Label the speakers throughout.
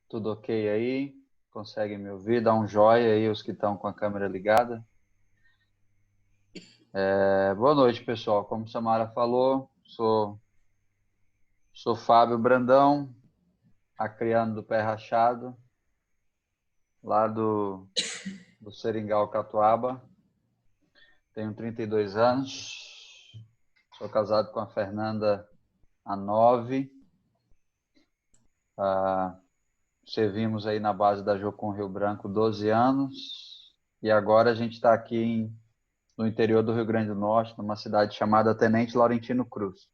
Speaker 1: Tudo ok aí? Conseguem me ouvir? Dá um joinha aí, os que estão com a câmera ligada. Boa noite, pessoal. Como a Samara falou, sou Fábio Brandão, acriano do Pé Rachado, lá do Seringal, Catuaba. Tenho 32 anos. Sou casado com a Fernanda há 9. Servimos aí na base da Jocum Rio Branco 12 anos. E agora a gente está aqui no interior do Rio Grande do Norte, numa cidade chamada Tenente Laurentino Cruz.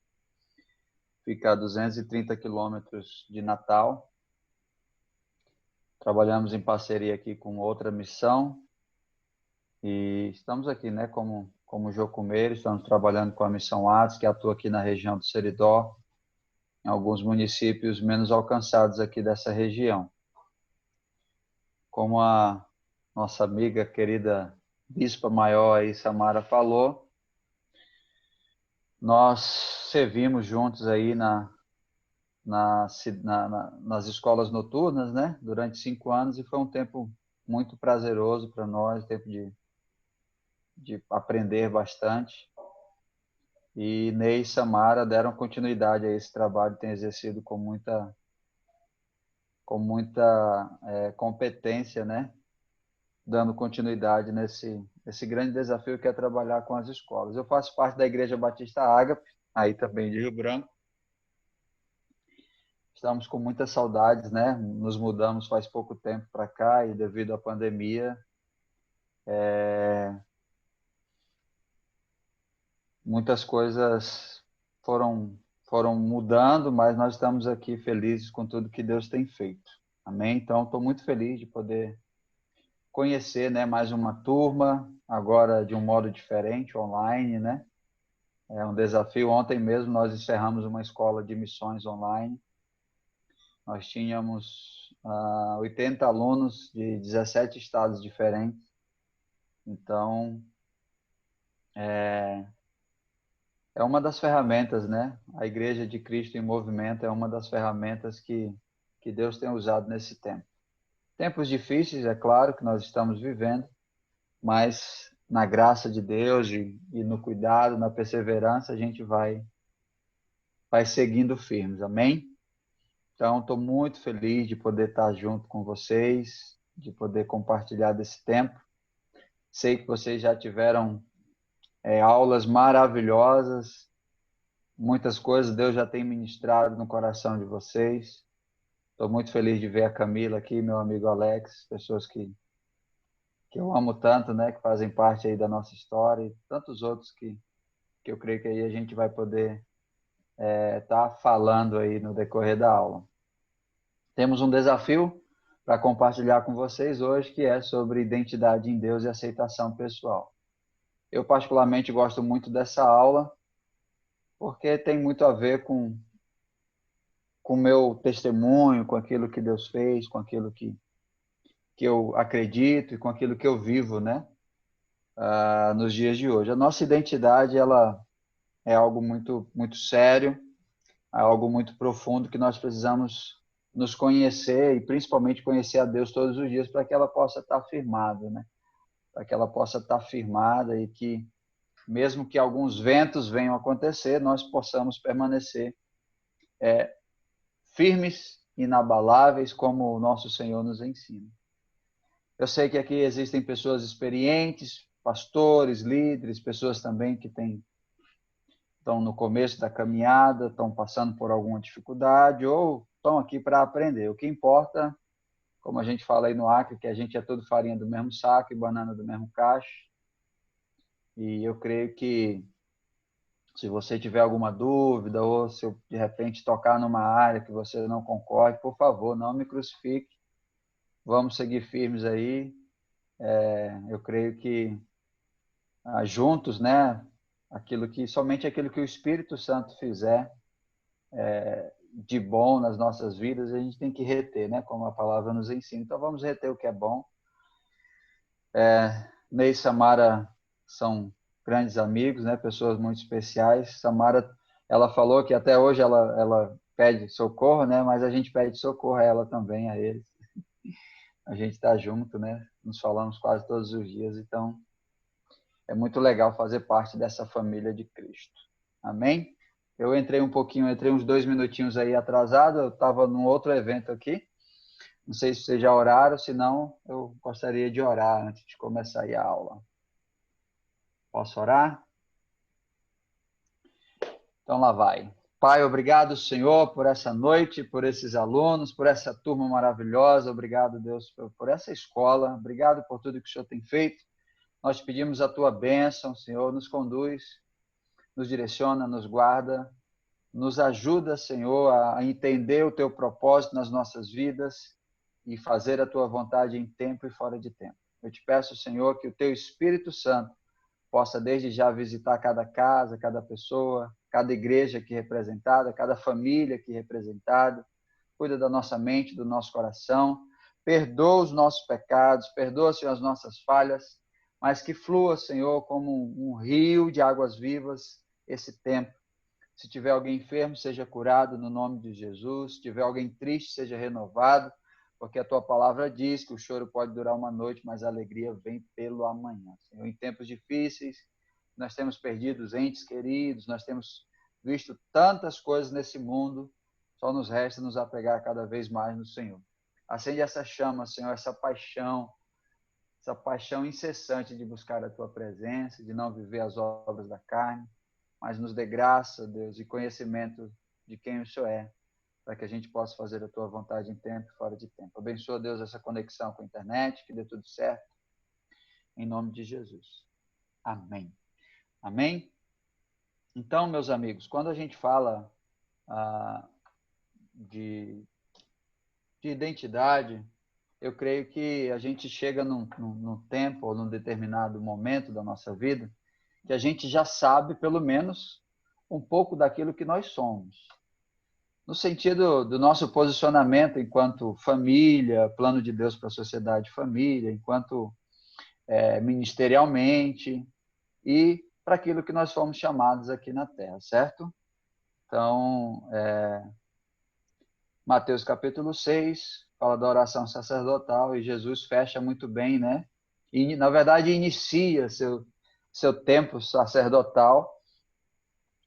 Speaker 1: Fica a 230 quilômetros de Natal. Trabalhamos em parceria aqui com outra missão e estamos aqui, né, como Jocumeiro, estamos trabalhando com a missão Atos, que atua aqui na região do Seridó, em alguns municípios menos alcançados aqui dessa região. Como a nossa amiga querida Bispa Maior aí, Samara, falou, nós servimos juntos aí nas escolas noturnas, né? Durante 5 anos, e foi um tempo muito prazeroso para nós, tempo de aprender bastante. E Ney e Samara deram continuidade a esse trabalho, tem exercido com muita competência, né? Dando continuidade nesse grande desafio que é trabalhar com as escolas. Eu faço parte da Igreja Batista Ágape, aí também de Rio Branco. Estamos com muitas saudades, né? Nos mudamos faz pouco tempo para cá e devido à pandemia, muitas coisas foram mudando, mas nós estamos aqui felizes com tudo que Deus tem feito. Amém? Então, estou muito feliz de poder conhecer, né, mais uma turma, agora de um modo diferente, online, né? É um desafio. Ontem mesmo nós encerramos uma escola de missões online. Nós tínhamos 80 alunos de 17 estados diferentes. Então, é uma das ferramentas, né? A Igreja de Cristo em Movimento é uma das ferramentas que Deus tem usado nesse tempo. Tempos difíceis, é claro, que nós estamos vivendo, mas na graça de Deus e no cuidado, na perseverança, a gente vai seguindo firmes, amém? Então, estou muito feliz de poder estar junto com vocês, de poder compartilhar desse tempo. Sei que vocês já tiveram aulas maravilhosas, muitas coisas Deus já tem ministrado no coração de vocês. Estou muito feliz de ver a Camila aqui, meu amigo Alex, pessoas que eu amo tanto, né, que fazem parte aí da nossa história, e tantos outros que eu creio que aí a gente vai poder estar falando aí no decorrer da aula. Temos um desafio para compartilhar com vocês hoje, que é sobre identidade em Deus e aceitação pessoal. Eu particularmente gosto muito dessa aula, porque tem muito a ver com o meu testemunho, com aquilo que Deus fez, com aquilo que eu acredito e com aquilo que eu vivo, né? Nos dias de hoje. A nossa identidade, ela é algo muito, muito sério, é algo muito profundo que nós precisamos nos conhecer e principalmente conhecer a Deus todos os dias para que ela possa estar firmada, né? Para que ela possa estar firmada e que, mesmo que alguns ventos venham acontecer, nós possamos permanecer firmes, inabaláveis, como o nosso Senhor nos ensina. Eu sei que aqui existem pessoas experientes, pastores, líderes, pessoas também que estão no começo da caminhada, estão passando por alguma dificuldade ou estão aqui para aprender. O que importa, como a gente fala aí no Acre, que a gente é tudo farinha do mesmo saco e banana do mesmo cacho. E eu creio que se você tiver alguma dúvida ou se eu, de repente, tocar numa área que você não concorde, por favor, não me crucifique. Vamos seguir firmes aí. Eu creio que juntos, né, somente aquilo que o Espírito Santo fizer de bom nas nossas vidas, a gente tem que reter, né, como a palavra nos ensina. Então vamos reter o que é bom. Ney e Samara são grandes amigos, né, pessoas muito especiais. Samara, ela falou que até hoje ela pede socorro, né? Mas a gente pede socorro a ela também, a eles. A gente está junto, né? Nos falamos quase todos os dias, então é muito legal fazer parte dessa família de Cristo. Amém? Eu entrei uns 2 minutinhos aí atrasado, eu estava num outro evento aqui. Não sei se vocês já oraram, se não, eu gostaria de orar antes de começar aí a aula. Posso orar? Então lá vai. Pai, obrigado, Senhor, por essa noite, por esses alunos, por essa turma maravilhosa. Obrigado, Deus, por essa escola. Obrigado por tudo que o Senhor tem feito. Nós pedimos a tua bênção, Senhor, nos conduz, nos direciona, nos guarda, nos ajuda, Senhor, a entender o teu propósito nas nossas vidas e fazer a tua vontade em tempo e fora de tempo. Eu te peço, Senhor, que o teu Espírito Santo possa desde já visitar cada casa, cada pessoa, cada igreja aqui representada, cada família aqui representada. Cuida da nossa mente, do nosso coração. Perdoa os nossos pecados, perdoa, Senhor, as nossas falhas, mas que flua, Senhor, como um rio de águas vivas esse tempo. Se tiver alguém enfermo, seja curado no nome de Jesus. Se tiver alguém triste, seja renovado, porque a tua palavra diz que o choro pode durar uma noite, mas a alegria vem pelo amanhã. Senhor, em tempos difíceis, nós temos perdido os entes queridos, nós temos visto tantas coisas nesse mundo, só nos resta nos apegar cada vez mais no Senhor. Acende essa chama, Senhor, essa paixão incessante de buscar a tua presença, de não viver as obras da carne, mas nos dê graça, Deus, e conhecimento de quem o Senhor é, para que a gente possa fazer a tua vontade em tempo e fora de tempo. Abençoa, Deus, essa conexão com a internet, que dê tudo certo, em nome de Jesus. Amém. Amém? Então, meus amigos, quando a gente fala de identidade, eu creio que a gente chega num tempo ou num determinado momento da nossa vida que a gente já sabe, pelo menos, um pouco daquilo que nós somos. No sentido do nosso posicionamento enquanto família, plano de Deus para a sociedade família, enquanto ministerialmente e para aquilo que nós fomos chamados aqui na Terra, certo? Então, Mateus capítulo 6 fala da oração sacerdotal e Jesus fecha muito bem, né? E, na verdade, inicia seu tempo sacerdotal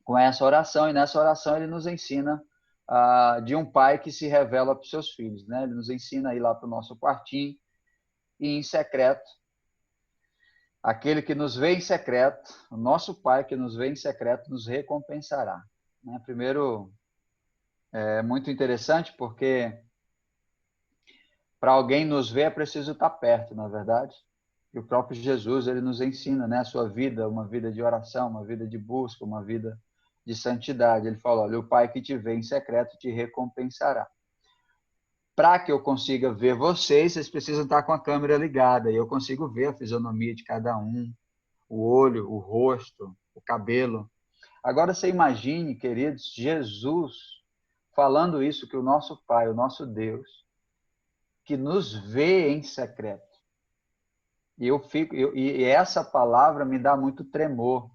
Speaker 1: com essa oração, e nessa oração ele nos ensina de um pai que se revela para os seus filhos, né? Ele nos ensina a ir lá para o nosso quartinho e em secreto, aquele que nos vê em secreto, o nosso pai que nos vê em secreto nos recompensará. Né? Primeiro, é muito interessante porque para alguém nos ver é preciso estar perto, na verdade. E o próprio Jesus, ele nos ensina, né, a sua vida, uma vida de oração, uma vida de busca, uma vida de santidade. Ele fala, olha, o Pai que te vê em secreto te recompensará. Para que eu consiga ver vocês, vocês precisam estar com a câmera ligada, e eu consigo ver a fisionomia de cada um, o olho, o rosto, o cabelo. Agora você imagine, queridos, Jesus falando isso, que o nosso Pai, o nosso Deus, que nos vê em secreto. E essa palavra me dá muito tremor.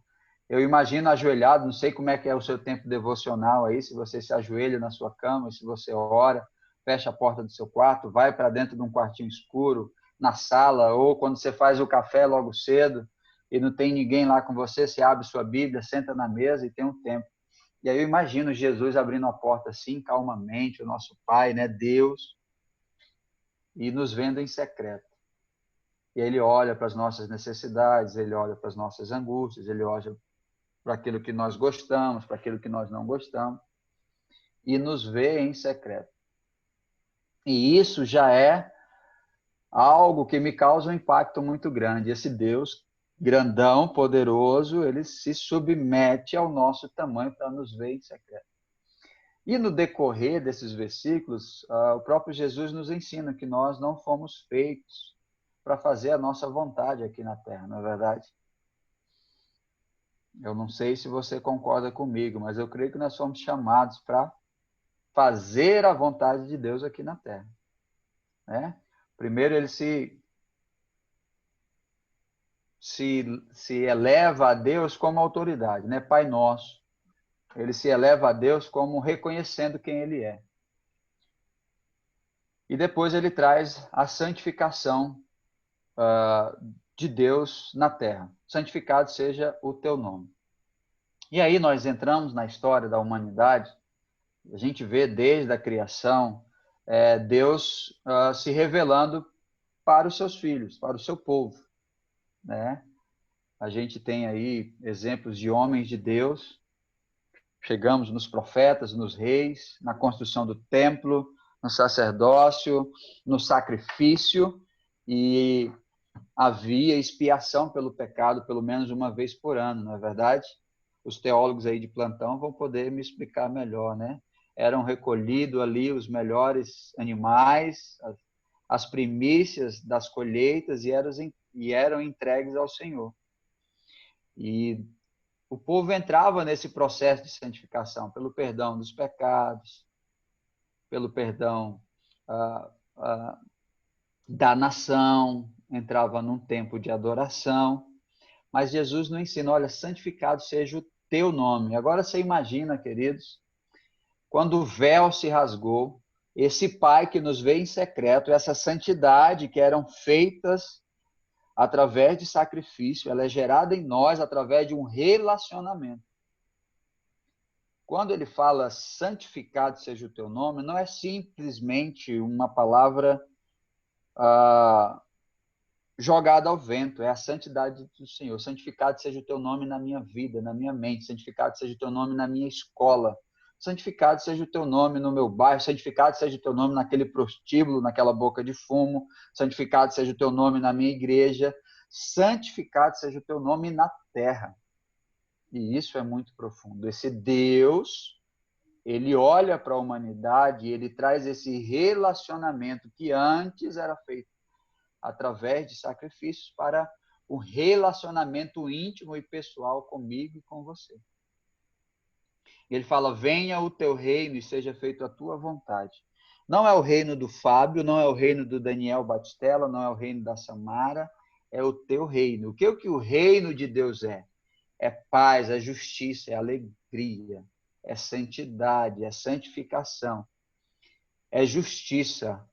Speaker 1: Eu imagino ajoelhado, não sei como é que é o seu tempo devocional aí, se você se ajoelha na sua cama, se você ora, fecha a porta do seu quarto, vai para dentro de um quartinho escuro, na sala, ou quando você faz o café logo cedo e não tem ninguém lá com você, você abre sua Bíblia, senta na mesa e tem um tempo. E aí eu imagino Jesus abrindo a porta assim, calmamente, o nosso Pai, né, Deus, e nos vendo em secreto. E ele olha para as nossas necessidades, ele olha para as nossas angústias, ele olha para aquilo que nós gostamos, para aquilo que nós não gostamos, e nos vê em secreto. E isso já é algo que me causa um impacto muito grande. Esse Deus grandão, poderoso, ele se submete ao nosso tamanho para nos ver em secreto. E no decorrer desses versículos, o próprio Jesus nos ensina que nós não fomos feitos para fazer a nossa vontade aqui na Terra, não é verdade? Eu não sei se você concorda comigo, mas eu creio que nós somos chamados para fazer a vontade de Deus aqui na Terra. Né? Primeiro, ele se eleva a Deus como autoridade, né? Pai nosso, Ele se eleva a Deus como reconhecendo quem ele é. E depois ele traz a santificação de Deus na terra. Santificado seja o teu nome. E aí nós entramos na história da humanidade. A gente vê desde a criação Deus se revelando para os seus filhos, para o seu povo, né? A gente tem aí exemplos de homens de Deus. Chegamos nos profetas, nos reis, na construção do templo, no sacerdócio, no sacrifício, e havia expiação pelo pecado pelo menos uma vez por ano, não é verdade? Os teólogos aí de plantão vão poder me explicar melhor, né? Eram recolhidos ali os melhores animais, as primícias das colheitas e eram entregues ao Senhor. E o povo entrava nesse processo de santificação pelo perdão dos pecados, pelo perdão da nação, entrava num tempo de adoração. Mas Jesus não ensina, olha, santificado seja o teu nome. Agora você imagina, queridos, quando o véu se rasgou, esse Pai que nos vê em secreto, essa santidade que eram feitas através de sacrifício, ela é gerada em nós através de um relacionamento. Quando ele fala santificado seja o teu nome, não é simplesmente uma palavra jogada ao vento, é a santidade do Senhor. Santificado seja o teu nome na minha vida, na minha mente, santificado seja o teu nome na minha escola, santificado seja o teu nome no meu bairro, santificado seja o teu nome naquele prostíbulo, naquela boca de fumo, santificado seja o teu nome na minha igreja, santificado seja o teu nome na terra. E isso é muito profundo. Esse Deus, ele olha para a humanidade, ele traz esse relacionamento que antes era feito através de sacrifícios para um relacionamento íntimo e pessoal comigo e com você. Ele fala, venha o teu reino e seja feito a tua vontade. Não é o reino do Fábio, não é o reino do Daniel Batistella, não é o reino da Samara, é o teu reino. O que o reino de Deus é? É paz, é justiça, é alegria, é santidade, é santificação, é justiça.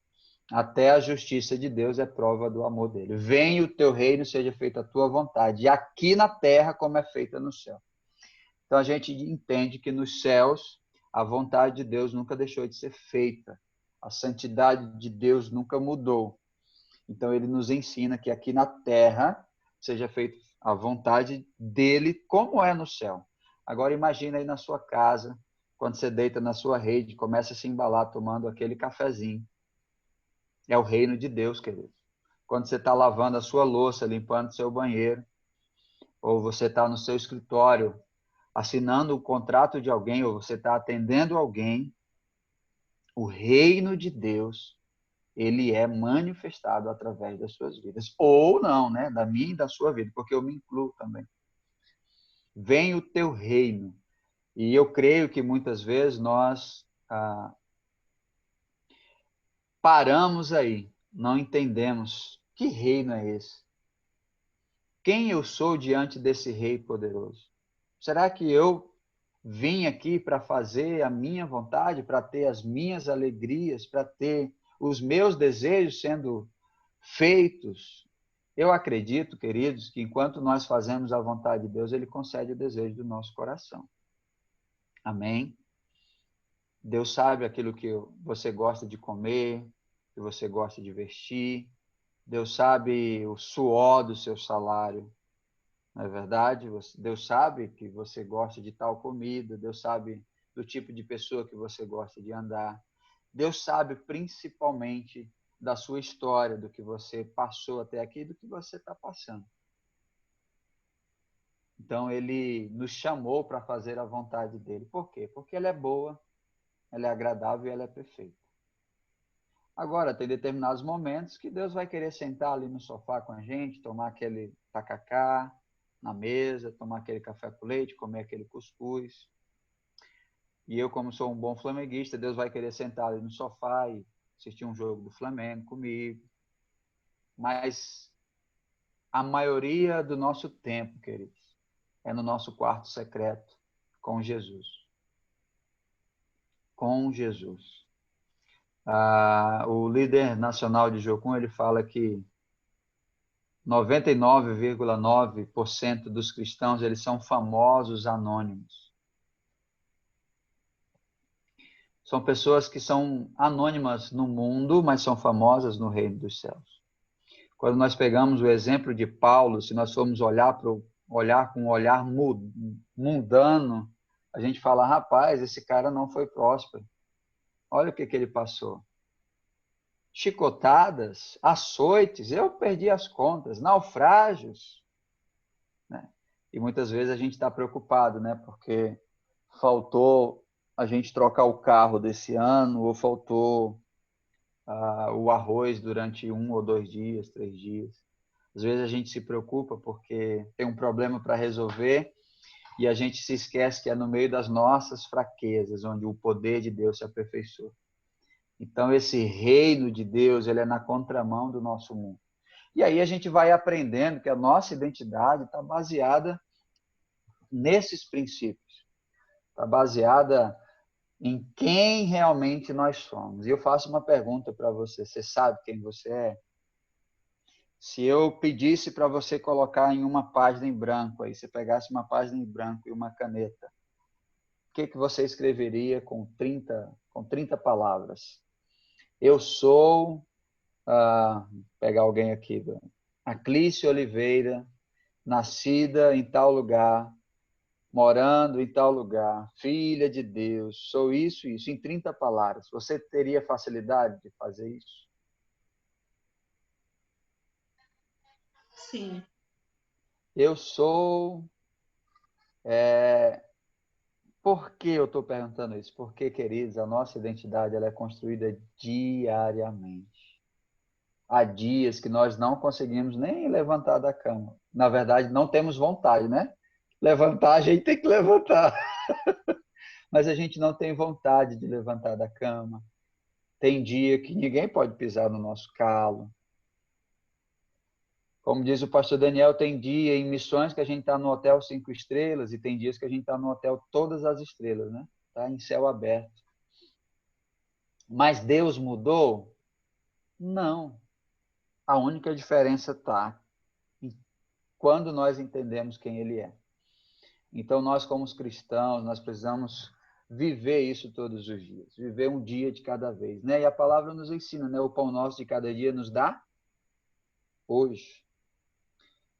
Speaker 1: Até a justiça de Deus é prova do amor dele. Venha o teu reino, seja feita a tua vontade, aqui na terra como é feita no céu. Então a gente entende que nos céus a vontade de Deus nunca deixou de ser feita. A santidade de Deus nunca mudou. Então ele nos ensina que aqui na terra seja feita a vontade dele como é no céu. Agora imagina aí na sua casa, quando você deita na sua rede, começa a se embalar tomando aquele cafezinho. É o reino de Deus, querido. Quando você está lavando a sua louça, limpando seu banheiro, ou você está no seu escritório, assinando o contrato de alguém, ou você está atendendo alguém, o reino de Deus, ele é manifestado através das suas vidas. Ou não, né? Da minha e da sua vida, porque eu me incluo também. Vem o teu reino. E eu creio que muitas vezes nós paramos aí, não entendemos que reino é esse. Quem eu sou diante desse rei poderoso? Será que eu vim aqui para fazer a minha vontade, para ter as minhas alegrias, para ter os meus desejos sendo feitos? Eu acredito, queridos, que enquanto nós fazemos a vontade de Deus, ele concede o desejo do nosso coração. Amém? Deus sabe aquilo que você gosta de comer, que você gosta de vestir. Deus sabe o suor do seu salário. Não é verdade? Deus sabe que você gosta de tal comida, Deus sabe do tipo de pessoa que você gosta de andar. Deus sabe principalmente da sua história, do que você passou até aqui e do que você está passando. Então, ele nos chamou para fazer a vontade dele. Por quê? Porque ela é boa, ela é agradável e ela é perfeita. Agora, tem determinados momentos que Deus vai querer sentar ali no sofá com a gente, tomar aquele tacacá na mesa, tomar aquele café com leite, comer aquele cuscuz. E eu, como sou um bom flamenguista, Deus vai querer sentar ali no sofá e assistir um jogo do Flamengo comigo. Mas a maioria do nosso tempo, queridos, é no nosso quarto secreto com Jesus. com Jesus. O líder nacional de Jocum, ele fala que 99,9% dos cristãos, eles são famosos anônimos. São pessoas que são anônimas no mundo, mas são famosas no reino dos céus. Quando nós pegamos o exemplo de Paulo, se nós formos olhar com um olhar mundano, a gente fala, rapaz, esse cara não foi próspero. Olha o que ele passou. Chicotadas, açoites, eu perdi as contas, naufrágios. Né? E muitas vezes a gente está preocupado, né? Porque faltou a gente trocar o carro desse ano, ou faltou o arroz durante 1 ou 2 dias, 3 dias. Às vezes a gente se preocupa porque tem um problema para resolver e a gente se esquece que é no meio das nossas fraquezas onde o poder de Deus se aperfeiçoa. Então esse reino de Deus, ele é na contramão do nosso mundo. E aí a gente vai aprendendo que a nossa identidade está baseada nesses princípios. Está baseada em quem realmente nós somos. E eu faço uma pergunta para você. Você sabe quem você é? Se eu pedisse para você colocar em uma página em branco, aí você pegasse uma página em branco e uma caneta, o que você escreveria com 30 palavras? Eu sou, pegar alguém aqui, Aclícia Oliveira, nascida em tal lugar, morando em tal lugar, filha de Deus, sou isso, em 30 palavras. Você teria facilidade de fazer isso?
Speaker 2: Sim.
Speaker 1: Eu sou... Por que eu estou perguntando isso? Porque, queridos, a nossa identidade ela é construída diariamente. Há dias que nós não conseguimos nem levantar da cama. Na verdade, não temos vontade, né? Levantar, a gente tem que levantar. Mas a gente não tem vontade de levantar da cama. Tem dia que ninguém pode pisar no nosso calo. Como diz o pastor Daniel, tem dia em missões que a gente está no hotel 5 estrelas e tem dias que a gente está no hotel todas as estrelas, né? Está em céu aberto. Mas Deus mudou? Não. A única diferença está quando nós entendemos quem Ele é. Então, nós como cristãos, nós precisamos viver isso todos os dias. Viver um dia de cada vez, né? E a palavra nos ensina, né? O pão nosso de cada dia nos dá hoje.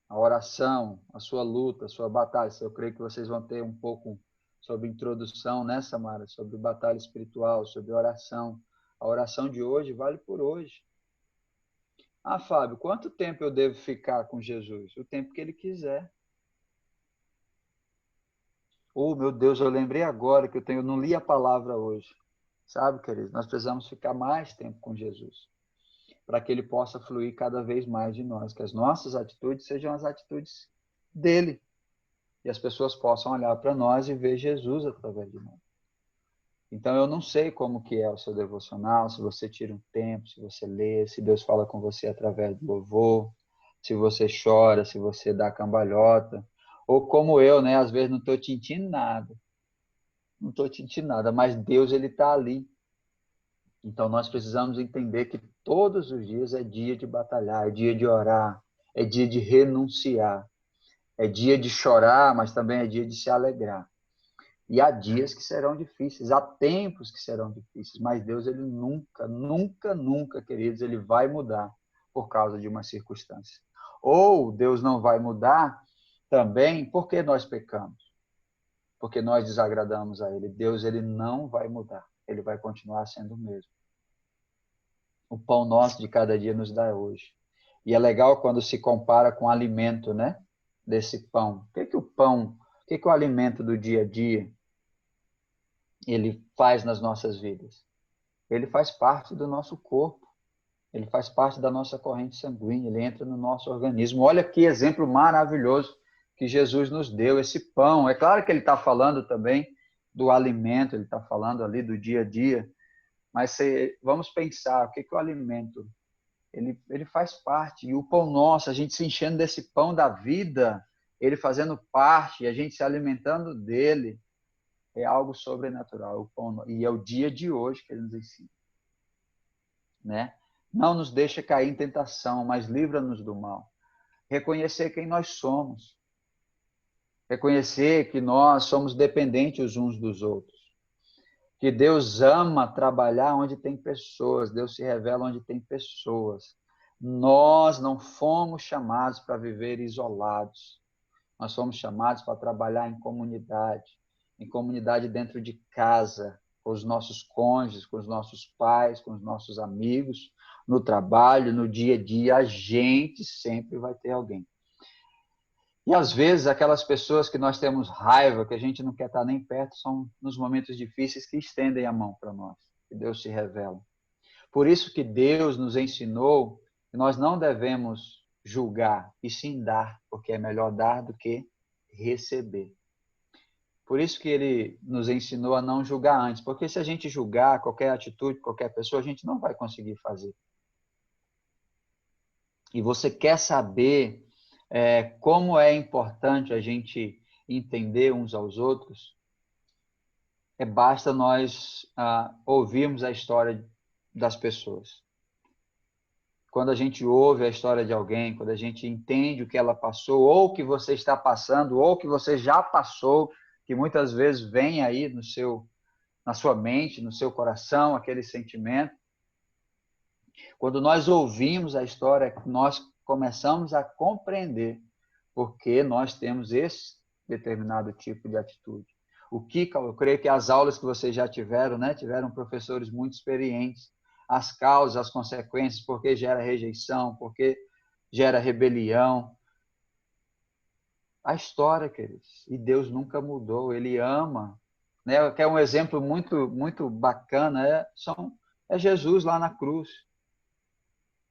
Speaker 1: A oração, a sua luta, a sua batalha. Eu creio que vocês vão ter um pouco sobre introdução, né, Samara? Sobre batalha espiritual, sobre oração. A oração de hoje vale por hoje. Ah, Fábio, quanto tempo eu devo ficar com Jesus? O tempo que ele quiser. Oh, meu Deus, eu lembrei agora que eu não li a palavra hoje. Sabe, queridos? Nós precisamos ficar mais tempo com Jesus, para que ele possa fluir cada vez mais de nós, que as nossas atitudes sejam as atitudes dele, e as pessoas possam olhar para nós e ver Jesus através de nós. Então, eu não sei como que é o seu devocional, se você tira um tempo, se você lê, se Deus fala com você através do louvor, se você chora, se você dá cambalhota, ou como eu, né? Às vezes não estou sentindo nada, não estou sentindo nada, mas Deus, ele está ali. Então, nós precisamos entender que todos os dias é dia de batalhar, é dia de orar, é dia de renunciar, é dia de chorar, mas também é dia de se alegrar. E há dias que serão difíceis, há tempos que serão difíceis, mas Deus, ele nunca, nunca, nunca, queridos, ele vai mudar por causa de uma circunstância. Ou Deus não vai mudar também porque nós pecamos, porque nós desagradamos a ele. Deus, ele não vai mudar, ele vai continuar sendo o mesmo. O pão nosso de cada dia nos dá hoje. E é legal quando se compara com o alimento, né? Desse pão. O pão, o que o alimento do dia a dia ele faz nas nossas vidas? Ele faz parte do nosso corpo, ele faz parte da nossa corrente sanguínea, ele entra no nosso organismo. Olha que exemplo maravilhoso que Jesus nos deu, esse pão. É claro que ele está falando também do alimento, ele está falando ali do dia a dia, mas vamos pensar, o que o alimento, ele faz parte, e o pão nosso, a gente se enchendo desse pão da vida, ele fazendo parte, a gente se alimentando dele, é algo sobrenatural. E é o dia de hoje que ele nos ensina. Né? Não nos deixa cair em tentação, mas livra-nos do mal. Reconhecer quem nós somos. Reconhecer que nós somos dependentes uns dos outros. Que Deus ama trabalhar onde tem pessoas. Deus se revela onde tem pessoas. Nós não fomos chamados para viver isolados. Nós fomos chamados para trabalhar em comunidade dentro de casa, com os nossos cônjuges, com os nossos pais, com os nossos amigos, no trabalho, no dia a dia, a gente sempre vai ter alguém. E às vezes aquelas pessoas que nós temos raiva, que a gente não quer estar nem perto, são nos momentos difíceis que estendem a mão para nós, que Deus se revela. Por isso que Deus nos ensinou que nós não devemos julgar, e sim dar, porque é melhor dar do que receber. Por isso que ele nos ensinou a não julgar antes, porque se a gente julgar qualquer atitude, qualquer pessoa, a gente não vai conseguir fazer. E você quer saber como é importante a gente entender uns aos outros? Basta nós ouvirmos a história das pessoas. Quando a gente ouve a história de alguém, quando a gente entende o que ela passou, ou o que você está passando, ou o que você já passou, que muitas vezes vem aí na sua mente, no seu coração, aquele sentimento. Quando nós ouvimos a história, nós começamos a compreender por que nós temos esse determinado tipo de atitude. Eu creio que as aulas que vocês já tiveram, né, tiveram professores muito experientes, as causas, as consequências, por que gera rejeição, por que gera rebelião. A história, queridos, e Deus nunca mudou, Ele ama. Né? Que é um exemplo muito, muito bacana, é Jesus lá na cruz.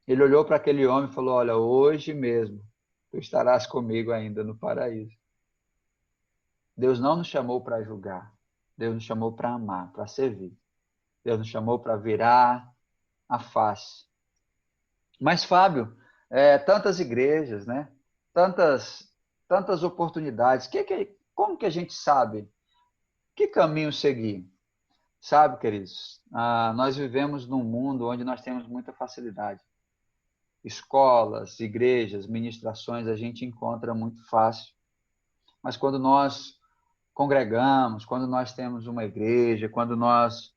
Speaker 1: Ele olhou para aquele homem e falou, olha, hoje mesmo tu estarás comigo ainda no paraíso. Deus não nos chamou para julgar, Deus nos chamou para amar, para servir. Deus nos chamou para virar a face. Mas, Fábio, tantas igrejas, né? tantas oportunidades, como que a gente sabe que caminho seguir? Sabe, queridos, nós vivemos num mundo onde nós temos muita facilidade. Escolas, igrejas, ministrações, a gente encontra muito fácil. Mas quando nós congregamos, quando nós temos uma igreja, quando nós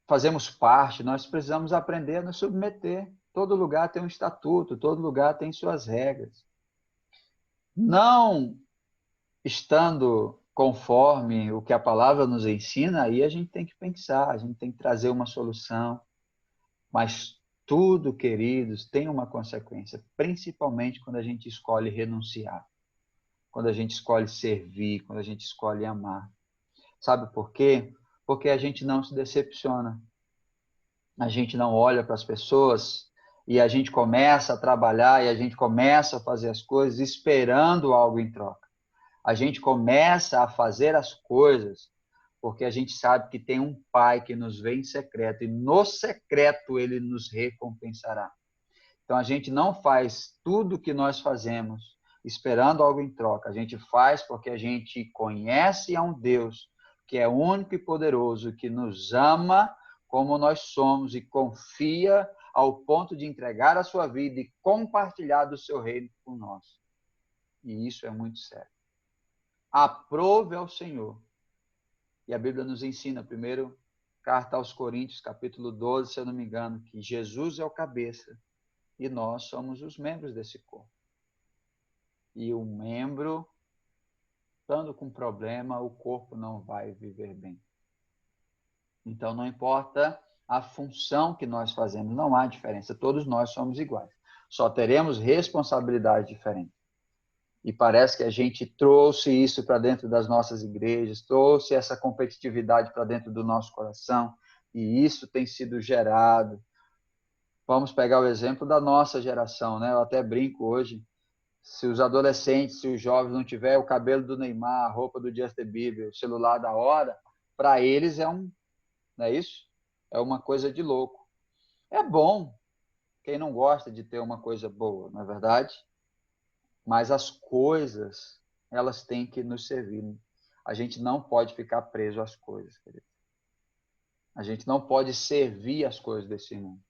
Speaker 1: fazemos parte, nós precisamos aprender a nos submeter. Todo lugar tem um estatuto, todo lugar tem suas regras. Não estando conforme o que a palavra nos ensina, aí a gente tem que pensar, a gente tem que trazer uma solução. Mas tudo, queridos, tem uma consequência, principalmente quando a gente escolhe renunciar, quando a gente escolhe servir, quando a gente escolhe amar. Sabe por quê? Porque a gente não se decepciona. A gente não olha para as pessoas e a gente começa a trabalhar e a gente começa a fazer as coisas esperando algo em troca. A gente começa a fazer as coisas porque a gente sabe que tem um Pai que nos vê em secreto e no secreto Ele nos recompensará. Então a gente não faz tudo o que nós fazemos esperando algo em troca. A gente faz porque a gente conhece a um Deus que é único e poderoso, que nos ama como nós somos e confia ao ponto de entregar a sua vida e compartilhar do seu reino com nós. E isso é muito sério. Aprove ao Senhor. E a Bíblia nos ensina, primeiro, carta aos Coríntios, capítulo 12, se eu não me engano, que Jesus é o cabeça e nós somos os membros desse corpo. E o membro, estando com problema, o corpo não vai viver bem. Então, não importa a função que nós fazemos, não há diferença. Todos nós somos iguais. Só teremos responsabilidade diferente. E parece que a gente trouxe isso para dentro das nossas igrejas, trouxe essa competitividade para dentro do nosso coração, e isso tem sido gerado. Vamos pegar o exemplo da nossa geração, né? Eu até brinco hoje, se os adolescentes, se os jovens não tiverem o cabelo do Neymar, a roupa do Justin Bieber, o celular da hora, para eles não é isso? É uma coisa de louco. É bom, quem não gosta de ter uma coisa boa, não é verdade? Mas as coisas elas têm que nos servir. A gente não pode ficar preso às coisas, querido. A gente não pode servir as coisas desse mundo.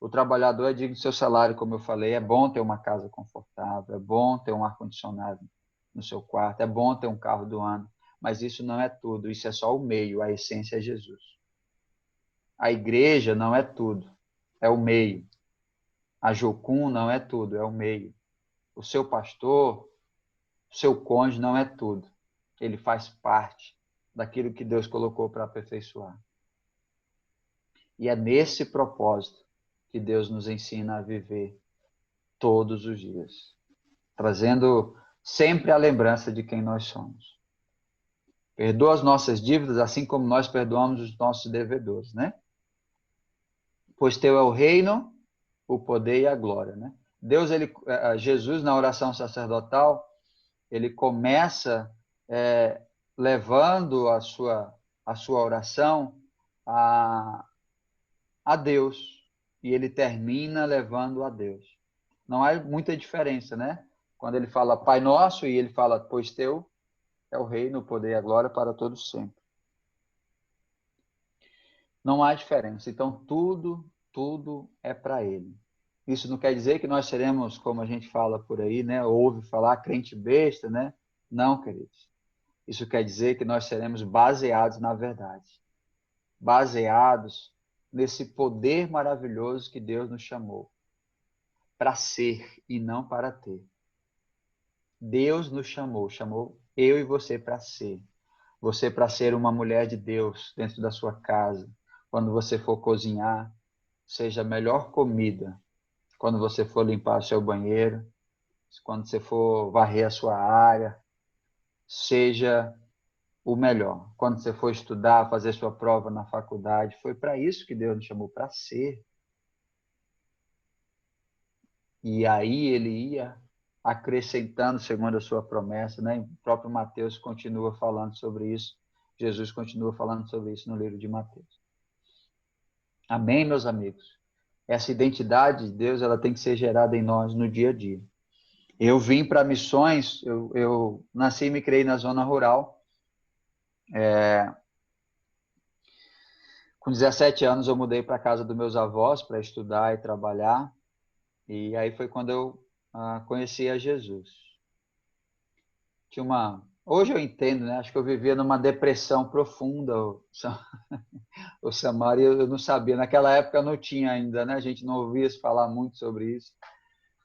Speaker 1: O trabalhador é digno do seu salário, como eu falei. É bom ter uma casa confortável, é bom ter um ar-condicionado no seu quarto, é bom ter um carro do ano. Mas isso não é tudo, isso é só o meio, a essência é Jesus. A igreja não é tudo, é o meio. A Jocum não é tudo, é o meio. O seu pastor, o seu cônjuge não é tudo. Ele faz parte daquilo que Deus colocou para aperfeiçoar. E é nesse propósito que Deus nos ensina a viver todos os dias, trazendo sempre a lembrança de quem nós somos. Perdoa as nossas dívidas, assim como nós perdoamos os nossos devedores, né? Pois teu é o reino, o poder e a glória, né? Jesus, na oração sacerdotal, ele começa levando a sua oração a Deus, e ele termina levando a Deus. Não há muita diferença, né? Quando ele fala Pai Nosso e ele fala, pois teu é o reino, o poder e a glória para todos sempre. Não há diferença. Então, tudo é para ele. Isso não quer dizer que nós seremos, como a gente fala por aí, né? Ouve falar crente besta, né? Não, queridos. Isso quer dizer que nós seremos baseados na verdade. Baseados nesse poder maravilhoso que Deus nos chamou para ser e não para ter. Deus nos chamou eu e você para ser. Você para ser uma mulher de Deus dentro da sua casa. Quando você for cozinhar, seja a melhor comida. Quando você for limpar o seu banheiro, quando você for varrer a sua área, seja o melhor. Quando você for estudar, fazer sua prova na faculdade, foi para isso que Deus nos chamou, para ser. E aí ele ia acrescentando segundo a sua promessa, né? O próprio Mateus continua falando sobre isso. Jesus continua falando sobre isso no livro de Mateus. Amém, meus amigos? Essa identidade de Deus, ela tem que ser gerada em nós no dia a dia. Eu vim para missões, eu nasci e me criei na zona rural. Com 17 anos eu mudei para a casa dos meus avós para estudar e trabalhar. E aí foi quando eu conheci a Jesus. Hoje eu entendo, né? Acho que eu vivia numa depressão profunda, o Samar, e eu não sabia. Naquela época não tinha ainda, né? A gente não ouvia se falar muito sobre isso.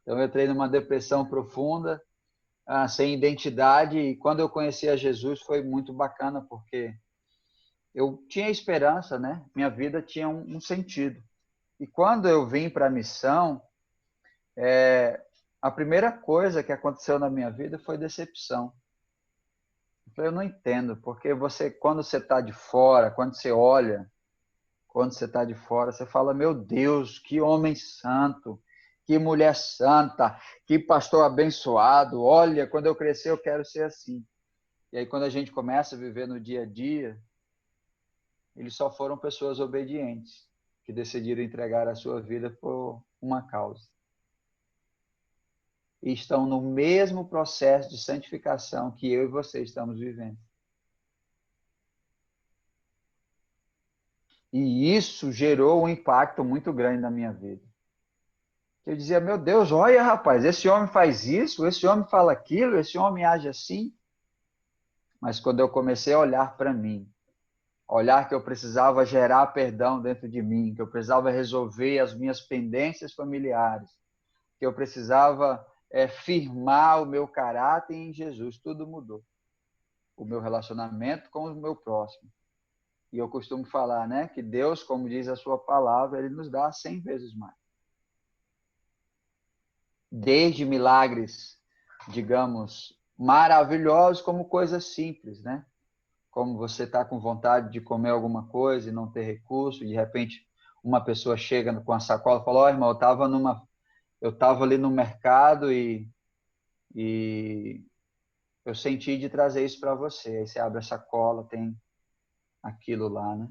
Speaker 1: Então eu entrei numa depressão profunda, sem identidade, e quando eu conheci a Jesus foi muito bacana, porque eu tinha esperança, né? Minha vida tinha um sentido. E quando eu vim para a missão, a primeira coisa que aconteceu na minha vida foi decepção. Eu não entendo, porque quando você está de fora, quando você olha, quando você está de fora, você fala, meu Deus, que homem santo, que mulher santa, que pastor abençoado, olha, quando eu crescer eu quero ser assim. E aí quando a gente começa a viver no dia a dia, eles só foram pessoas obedientes, que decidiram entregar a sua vida por uma causa. E estão no mesmo processo de santificação que eu e você estamos vivendo. E isso gerou um impacto muito grande na minha vida. Eu dizia, meu Deus, olha, rapaz, esse homem faz isso, esse homem fala aquilo, esse homem age assim. Mas quando eu comecei a olhar para mim, olhar que eu precisava gerar perdão dentro de mim, que eu precisava resolver as minhas pendências familiares, que eu precisava firmar o meu caráter em Jesus, tudo mudou. O meu relacionamento com o meu próximo. E eu costumo falar, né, que Deus, como diz a sua palavra, ele nos dá 100 vezes mais. Desde milagres, digamos, maravilhosos, como coisas simples, né? Como você está com vontade de comer alguma coisa e não ter recurso, e de repente uma pessoa chega com a sacola e fala, ó, irmão, eu estava ali no mercado e eu senti de trazer isso para você. Aí você abre a sacola, tem aquilo lá, né?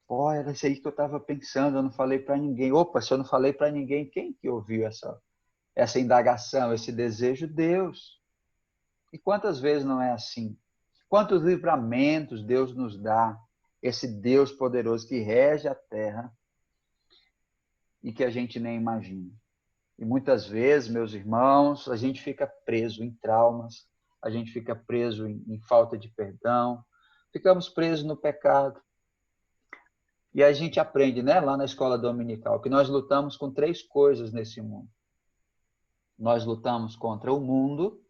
Speaker 1: Pô, era isso aí que eu estava pensando, eu não falei para ninguém. Opa, se eu não falei para ninguém, quem que ouviu essa indagação, esse desejo? Deus. E quantas vezes não é assim? Quantos livramentos Deus nos dá, esse Deus poderoso que rege a terra e que a gente nem imagina. E muitas vezes, meus irmãos, a gente fica preso em traumas, a gente fica preso em falta de perdão, ficamos presos no pecado. E a gente aprende, né, lá na escola dominical, que nós lutamos com 3 coisas nesse mundo. Nós lutamos contra o mundo,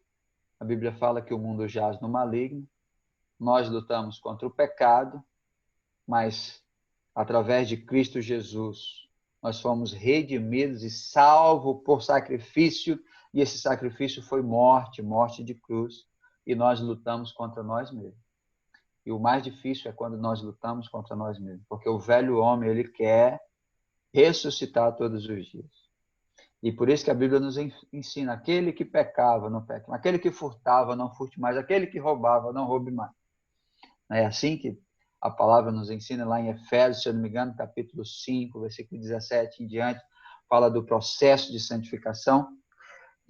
Speaker 1: a Bíblia fala que o mundo jaz no maligno. Nós lutamos contra o pecado, mas através de Cristo Jesus, nós fomos redimidos e salvos por sacrifício, e esse sacrifício foi morte, morte de cruz, e nós lutamos contra nós mesmos. E o mais difícil é quando nós lutamos contra nós mesmos, porque o velho homem, ele quer ressuscitar todos os dias. E por isso que a Bíblia nos ensina, aquele que pecava, não peque, aquele que furtava, não furte mais, aquele que roubava, não roube mais. Não é assim que a palavra nos ensina lá em Efésios, se eu não me engano, capítulo 5, versículo 17 em diante, fala do processo de santificação,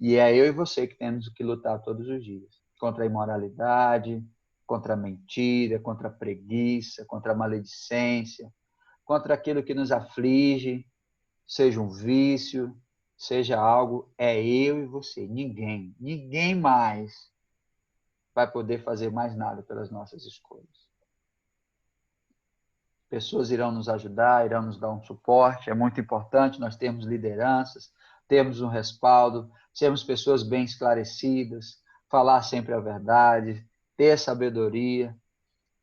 Speaker 1: e é eu e você que temos que lutar todos os dias contra a imoralidade, contra a mentira, contra a preguiça, contra a maledicência, contra aquilo que nos aflige, seja um vício, seja algo, é eu e você, ninguém mais vai poder fazer mais nada pelas nossas escolhas. Pessoas irão nos ajudar, irão nos dar um suporte. É muito importante nós termos lideranças, termos um respaldo, sermos pessoas bem esclarecidas, falar sempre a verdade, ter sabedoria,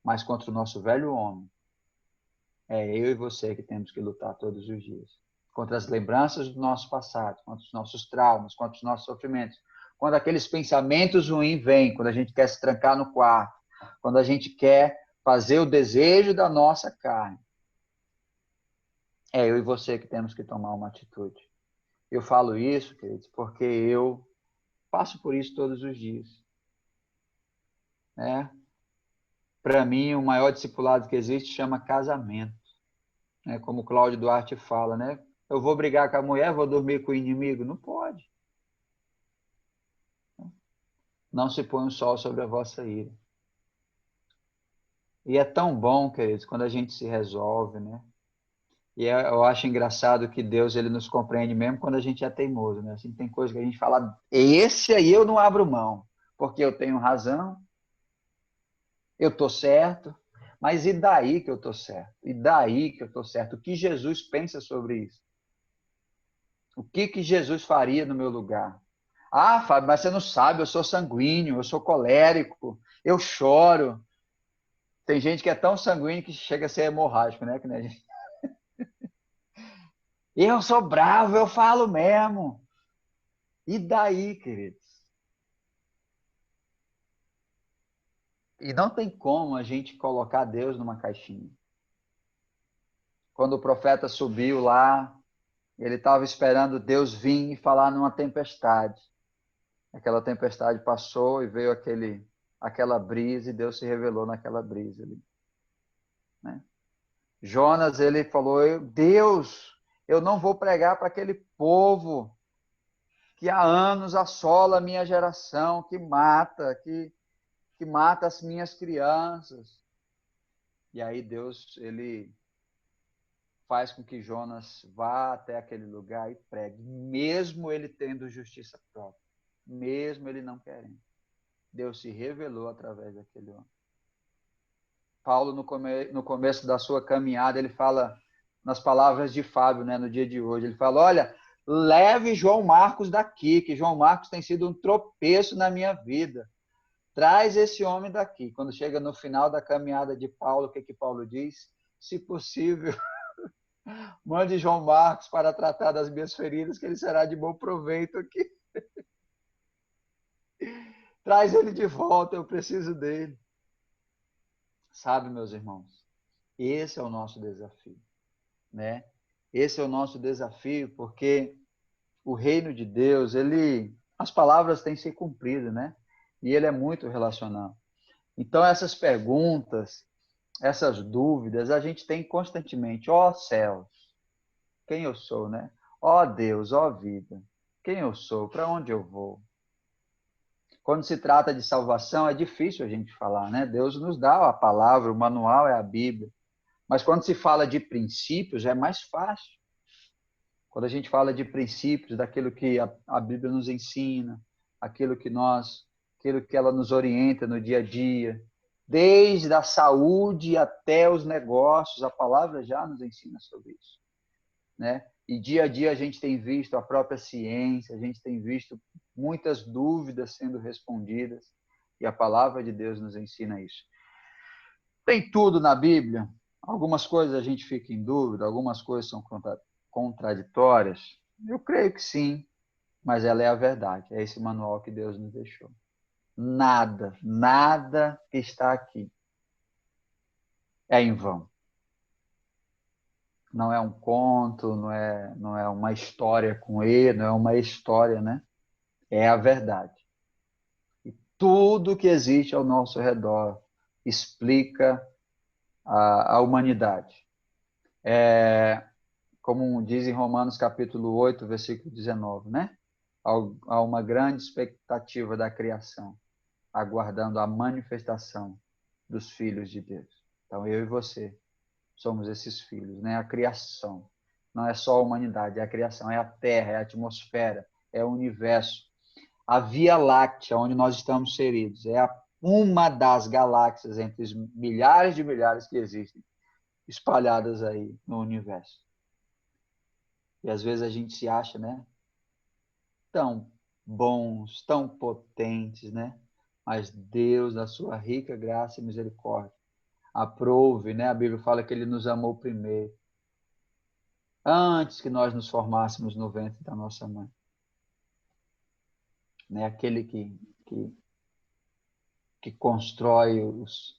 Speaker 1: mas contra o nosso velho homem, é eu e você que temos que lutar todos os dias. Contra as lembranças do nosso passado, contra os nossos traumas, contra os nossos sofrimentos. Quando aqueles pensamentos ruins vêm, quando a gente quer se trancar no quarto, quando a gente quer fazer o desejo da nossa carne, é eu e você que temos que tomar uma atitude. Eu falo isso, queridos, porque eu passo por isso todos os dias. Né? Para mim, o maior discipulado que existe chama casamento. Né? Como o Cláudio Duarte fala, né? Eu vou brigar com a mulher, vou dormir com o inimigo? Não pode. Não se põe o sol sobre a vossa ira. E é tão bom, queridos, quando a gente se resolve, né? Eu acho engraçado que Deus ele nos compreende mesmo quando a gente é teimoso, né? Assim, tem coisa que a gente fala, esse aí eu não abro mão, porque eu tenho razão, eu estou certo, mas e daí que eu estou certo? E daí que eu estou certo? O que Jesus pensa sobre isso? O que Jesus faria no meu lugar? Ah, Fábio, mas você não sabe, eu sou sanguíneo, eu sou colérico, eu choro. Tem gente que é tão sanguíneo que chega a ser hemorrágico, né? Que nem a gente. Eu sou bravo, eu falo mesmo. E daí, queridos? E não tem como a gente colocar Deus numa caixinha. Quando o profeta subiu lá, ele estava esperando Deus vir e falar numa tempestade. Aquela tempestade passou e veio aquela brisa e Deus se revelou naquela brisa ali. Né? Jonas, ele falou, Deus, eu não vou pregar para aquele povo que há anos assola a minha geração, que mata as minhas crianças. E aí Deus, ele faz com que Jonas vá até aquele lugar e pregue, mesmo ele tendo justiça própria, mesmo ele não querendo. Deus se revelou através daquele homem. Paulo, no começo da sua caminhada, ele fala, nas palavras de Fábio, né, no dia de hoje, ele fala, olha, leve João Marcos daqui, que João Marcos tem sido um tropeço na minha vida. Traz esse homem daqui. Quando chega no final da caminhada de Paulo, o que Paulo diz? Se possível, mande João Marcos para tratar das minhas feridas, que ele será de bom proveito aqui. Traz ele de volta, eu preciso dele. Sabe, meus irmãos, esse é o nosso desafio, né? Esse é o nosso desafio, porque o reino de Deus, as palavras têm que ser cumpridas, né? E ele é muito relacional. Então, essas perguntas, essas dúvidas, a gente tem constantemente. Ó céus, quem eu sou, né? Ó Deus, ó vida, quem eu sou, para onde eu vou? Quando se trata de salvação, é difícil a gente falar, né? Deus nos dá a palavra, o manual é a Bíblia. Mas quando se fala de princípios, é mais fácil. Quando a gente fala de princípios, daquilo que a Bíblia nos ensina, aquilo que ela nos orienta no dia a dia, desde a saúde até os negócios, a palavra já nos ensina sobre isso, né? E dia a dia a gente tem visto a própria ciência, a gente tem visto muitas dúvidas sendo respondidas, e a palavra de Deus nos ensina isso. Tem tudo na Bíblia. Algumas coisas a gente fica em dúvida, algumas coisas são contraditórias. Eu creio que sim, mas ela é a verdade. É esse manual que Deus nos deixou. Nada que está aqui é em vão. Não é um conto, não é uma história com E, não é uma história, né? É a verdade. E tudo que existe ao nosso redor explica a humanidade. Como diz em Romanos capítulo 8, versículo 19, né? Há uma grande expectativa da criação, aguardando a manifestação dos filhos de Deus. Então, eu e você somos esses filhos, né? A criação. Não é só a humanidade, é a criação, é a Terra, é a atmosfera, é o universo. A Via Láctea, onde nós estamos inseridos, é uma das galáxias entre os milhares de milhares que existem, espalhadas aí no universo. E às vezes a gente se acha, né, tão bons, tão potentes, né? Mas Deus, na sua rica graça e misericórdia, aprove, né? A Bíblia fala que ele nos amou primeiro, antes que nós nos formássemos no ventre da nossa mãe. Né? Aquele que constrói os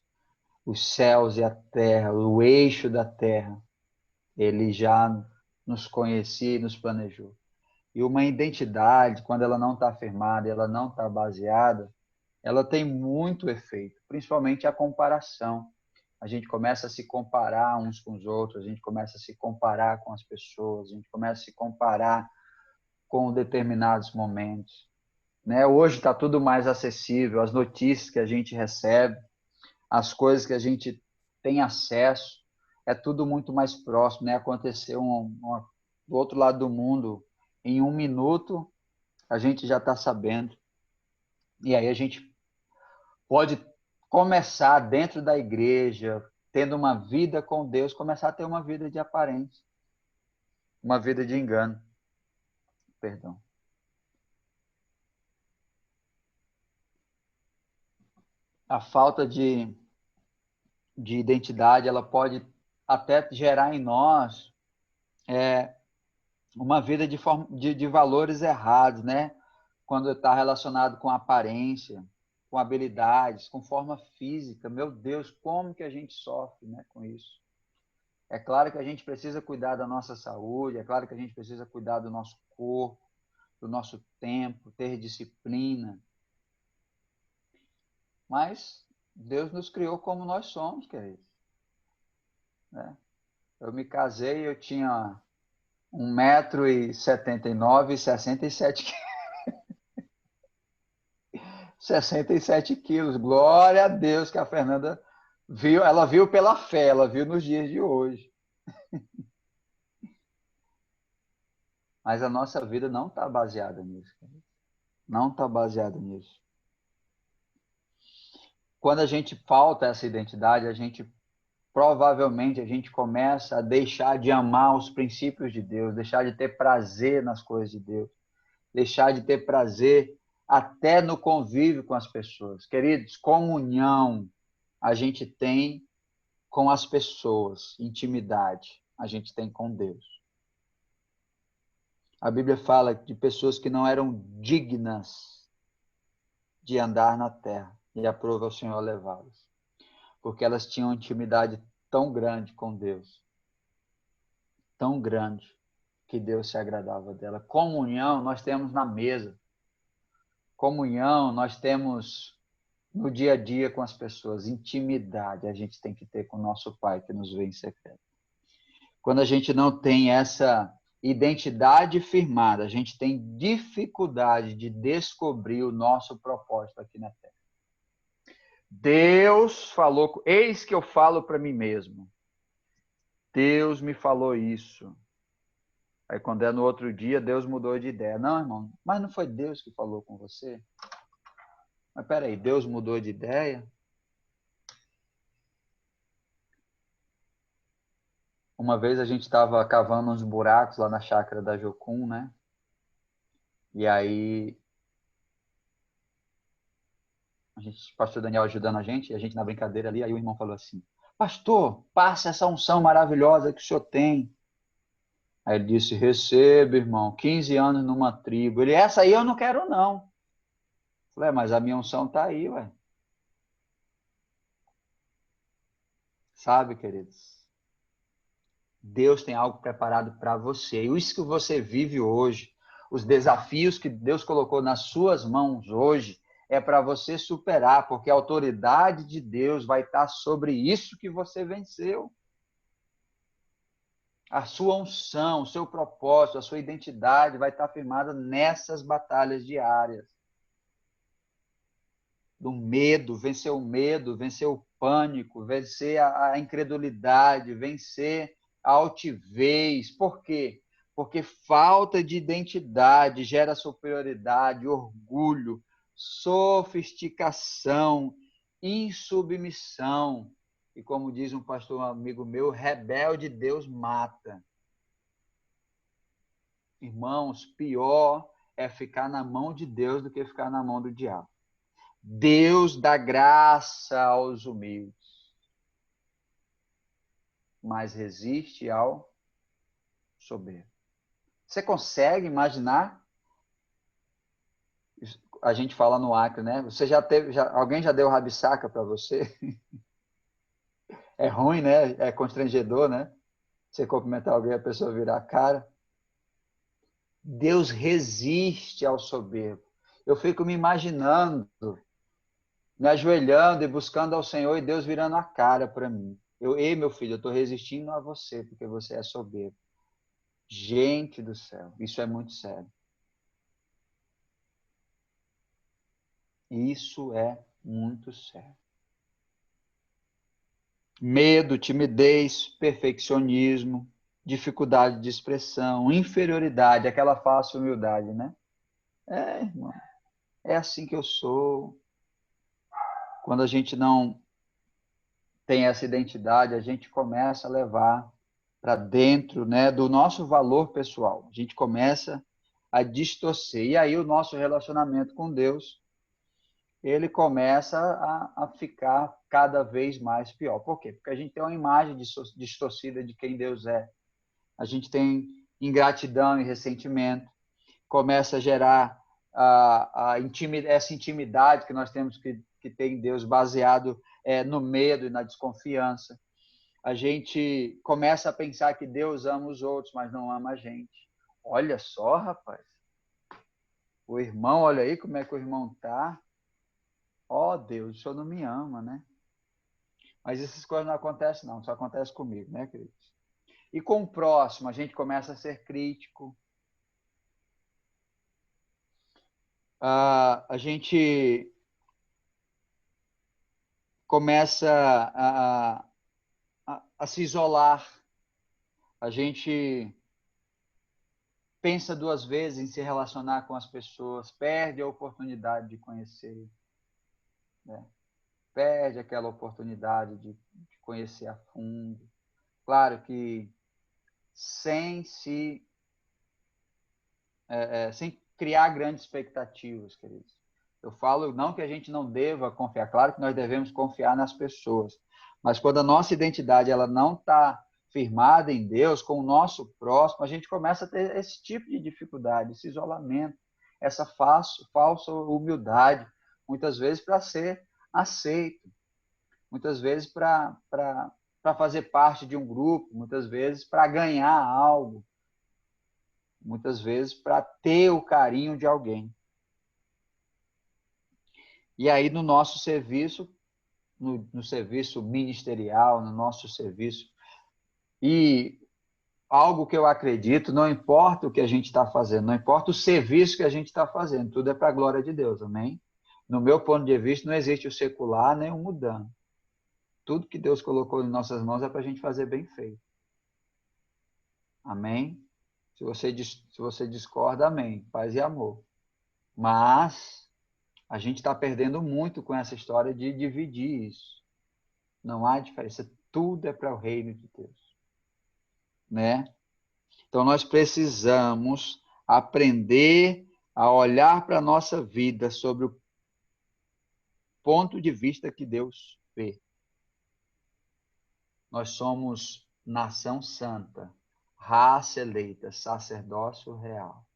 Speaker 1: céus e a terra, o eixo da terra, ele já nos conhecia e nos planejou. E uma identidade, quando ela não está firmada, ela não está baseada, ela tem muito efeito, principalmente a comparação. A gente começa a se comparar uns com os outros, a gente começa a se comparar com as pessoas, a gente começa a se comparar com determinados momentos. Né? Hoje está tudo mais acessível, as notícias que a gente recebe, as coisas que a gente tem acesso, é tudo muito mais próximo. Né? Aconteceu do outro lado do mundo, em 1 minuto, a gente já está sabendo. E aí a gente pode começar dentro da igreja, tendo uma vida com Deus, começar a ter uma vida de aparência, uma vida de engano. Perdão. A falta de identidade, ela pode até gerar em nós uma vida de valores errados, né? Quando está relacionado com aparência, com habilidades, com forma física. Meu Deus, como que a gente sofre, né, com isso? É claro que a gente precisa cuidar da nossa saúde, é claro que a gente precisa cuidar do nosso corpo, do nosso tempo, ter disciplina. Mas Deus nos criou como nós somos, queridos. Né? Eu me casei, eu tinha 1,79 m e 67 quilos. Glória a Deus que a Fernanda viu, ela viu pela fé, ela viu nos dias de hoje. Mas a nossa vida não está baseada nisso. Não está baseada nisso. Quando a gente falta essa identidade, provavelmente a gente começa a deixar de amar os princípios de Deus, deixar de ter prazer nas coisas de Deus, deixar de ter prazer até no convívio com as pessoas. Queridos, comunhão a gente tem com as pessoas, intimidade a gente tem com Deus. A Bíblia fala de pessoas que não eram dignas de andar na terra, e aprova o Senhor levá-las, porque elas tinham intimidade tão grande com Deus, tão grande, que Deus se agradava dela. Comunhão nós temos na mesa, comunhão nós temos no dia a dia com as pessoas, intimidade a gente tem que ter com o nosso Pai que nos vê em secreto. Quando a gente não tem essa identidade firmada, a gente tem dificuldade de descobrir o nosso propósito aqui na Terra. Deus falou, eis que eu falo para mim mesmo. Deus me falou isso. Aí quando é no outro dia, Deus mudou de ideia. Não, irmão, mas não foi Deus que falou com você? Mas peraí, Deus mudou de ideia? Uma vez a gente estava cavando uns buracos lá na chácara da Jocum, né? E aí o pastor Daniel ajudando e a gente na brincadeira ali, aí o irmão falou assim, pastor, passa essa unção maravilhosa que o senhor tem. Aí ele disse, receba, irmão, 15 anos numa tribo. Ele, essa aí eu não quero, não. Eu falei, mas a minha unção está aí, ué. Sabe, queridos? Deus tem algo preparado para você. E isso que você vive hoje, os desafios que Deus colocou nas suas mãos hoje, é para você superar, porque a autoridade de Deus vai estar sobre isso que você venceu. A sua unção, o seu propósito, a sua identidade vai estar firmada nessas batalhas diárias. Do medo, vencer o pânico, vencer a incredulidade, vencer a altivez. Por quê? Porque falta de identidade gera superioridade, orgulho, sofisticação, insubmissão. E como diz um pastor amigo meu, rebelde Deus mata. Irmãos, pior é ficar na mão de Deus do que ficar na mão do diabo. Deus dá graça aos humildes, mas resiste ao soberbo. Você consegue imaginar? A gente fala no Acre, né? Você alguém já deu rabisaca para você? É ruim, né? É constrangedor, né? Você cumprimentar alguém, a pessoa virar a cara. Deus resiste ao soberbo. Eu fico me imaginando, me ajoelhando e buscando ao Senhor e Deus virando a cara para mim. Ei, meu filho, eu estou resistindo a você, porque você é soberbo. Gente do céu, isso é muito sério. Isso é muito sério. Medo, timidez, perfeccionismo, dificuldade de expressão, inferioridade, aquela falsa humildade, né? É, irmão, é assim que eu sou. Quando a gente não tem essa identidade, a gente começa a levar para dentro, né, do nosso valor pessoal. A gente começa a distorcer. E aí o nosso relacionamento com Deus, ele começa a ficar cada vez mais pior. Por quê? Porque a gente tem uma imagem distorcida de quem Deus é. A gente tem ingratidão e ressentimento. Começa a gerar essa intimidade que nós temos que ter em Deus, baseado no medo e na desconfiança. A gente começa a pensar que Deus ama os outros, mas não ama a gente. Olha só, rapaz. O irmão, olha aí como é que o irmão tá. Ó, Deus, o senhor não me ama, né? Mas essas coisas não acontecem, não. Só acontece comigo, né, queridos? E com o próximo, a gente começa a ser crítico. A gente começa a se isolar. A gente pensa duas vezes em se relacionar com as pessoas, perde a oportunidade de conhecer, né? Perde aquela oportunidade de conhecer a fundo. Claro que sem sem criar grandes expectativas, queridos. Eu falo não que a gente não deva confiar, claro que nós devemos confiar nas pessoas, mas quando a nossa identidade ela não está firmada em Deus, com o nosso próximo, a gente começa a ter esse tipo de dificuldade, esse isolamento, essa falsa humildade, muitas vezes para ser aceito, muitas vezes para fazer parte de um grupo, muitas vezes para ganhar algo, muitas vezes para ter o carinho de alguém. E aí no nosso serviço, no serviço ministerial, no nosso serviço, e algo que eu acredito, não importa o que a gente está fazendo, não importa o serviço que a gente está fazendo, tudo é para a glória de Deus, amém? No meu ponto de vista, não existe o secular nem o mundano. Tudo que Deus colocou em nossas mãos é para a gente fazer bem feito. Amém? Se você discorda, amém. Paz e amor. Mas a gente está perdendo muito com essa história de dividir isso. Não há diferença. Tudo é para o reino de Deus. Né? Então, nós precisamos aprender a olhar para a nossa vida sobre o ponto de vista que Deus vê. Nós somos nação santa, raça eleita, sacerdócio real.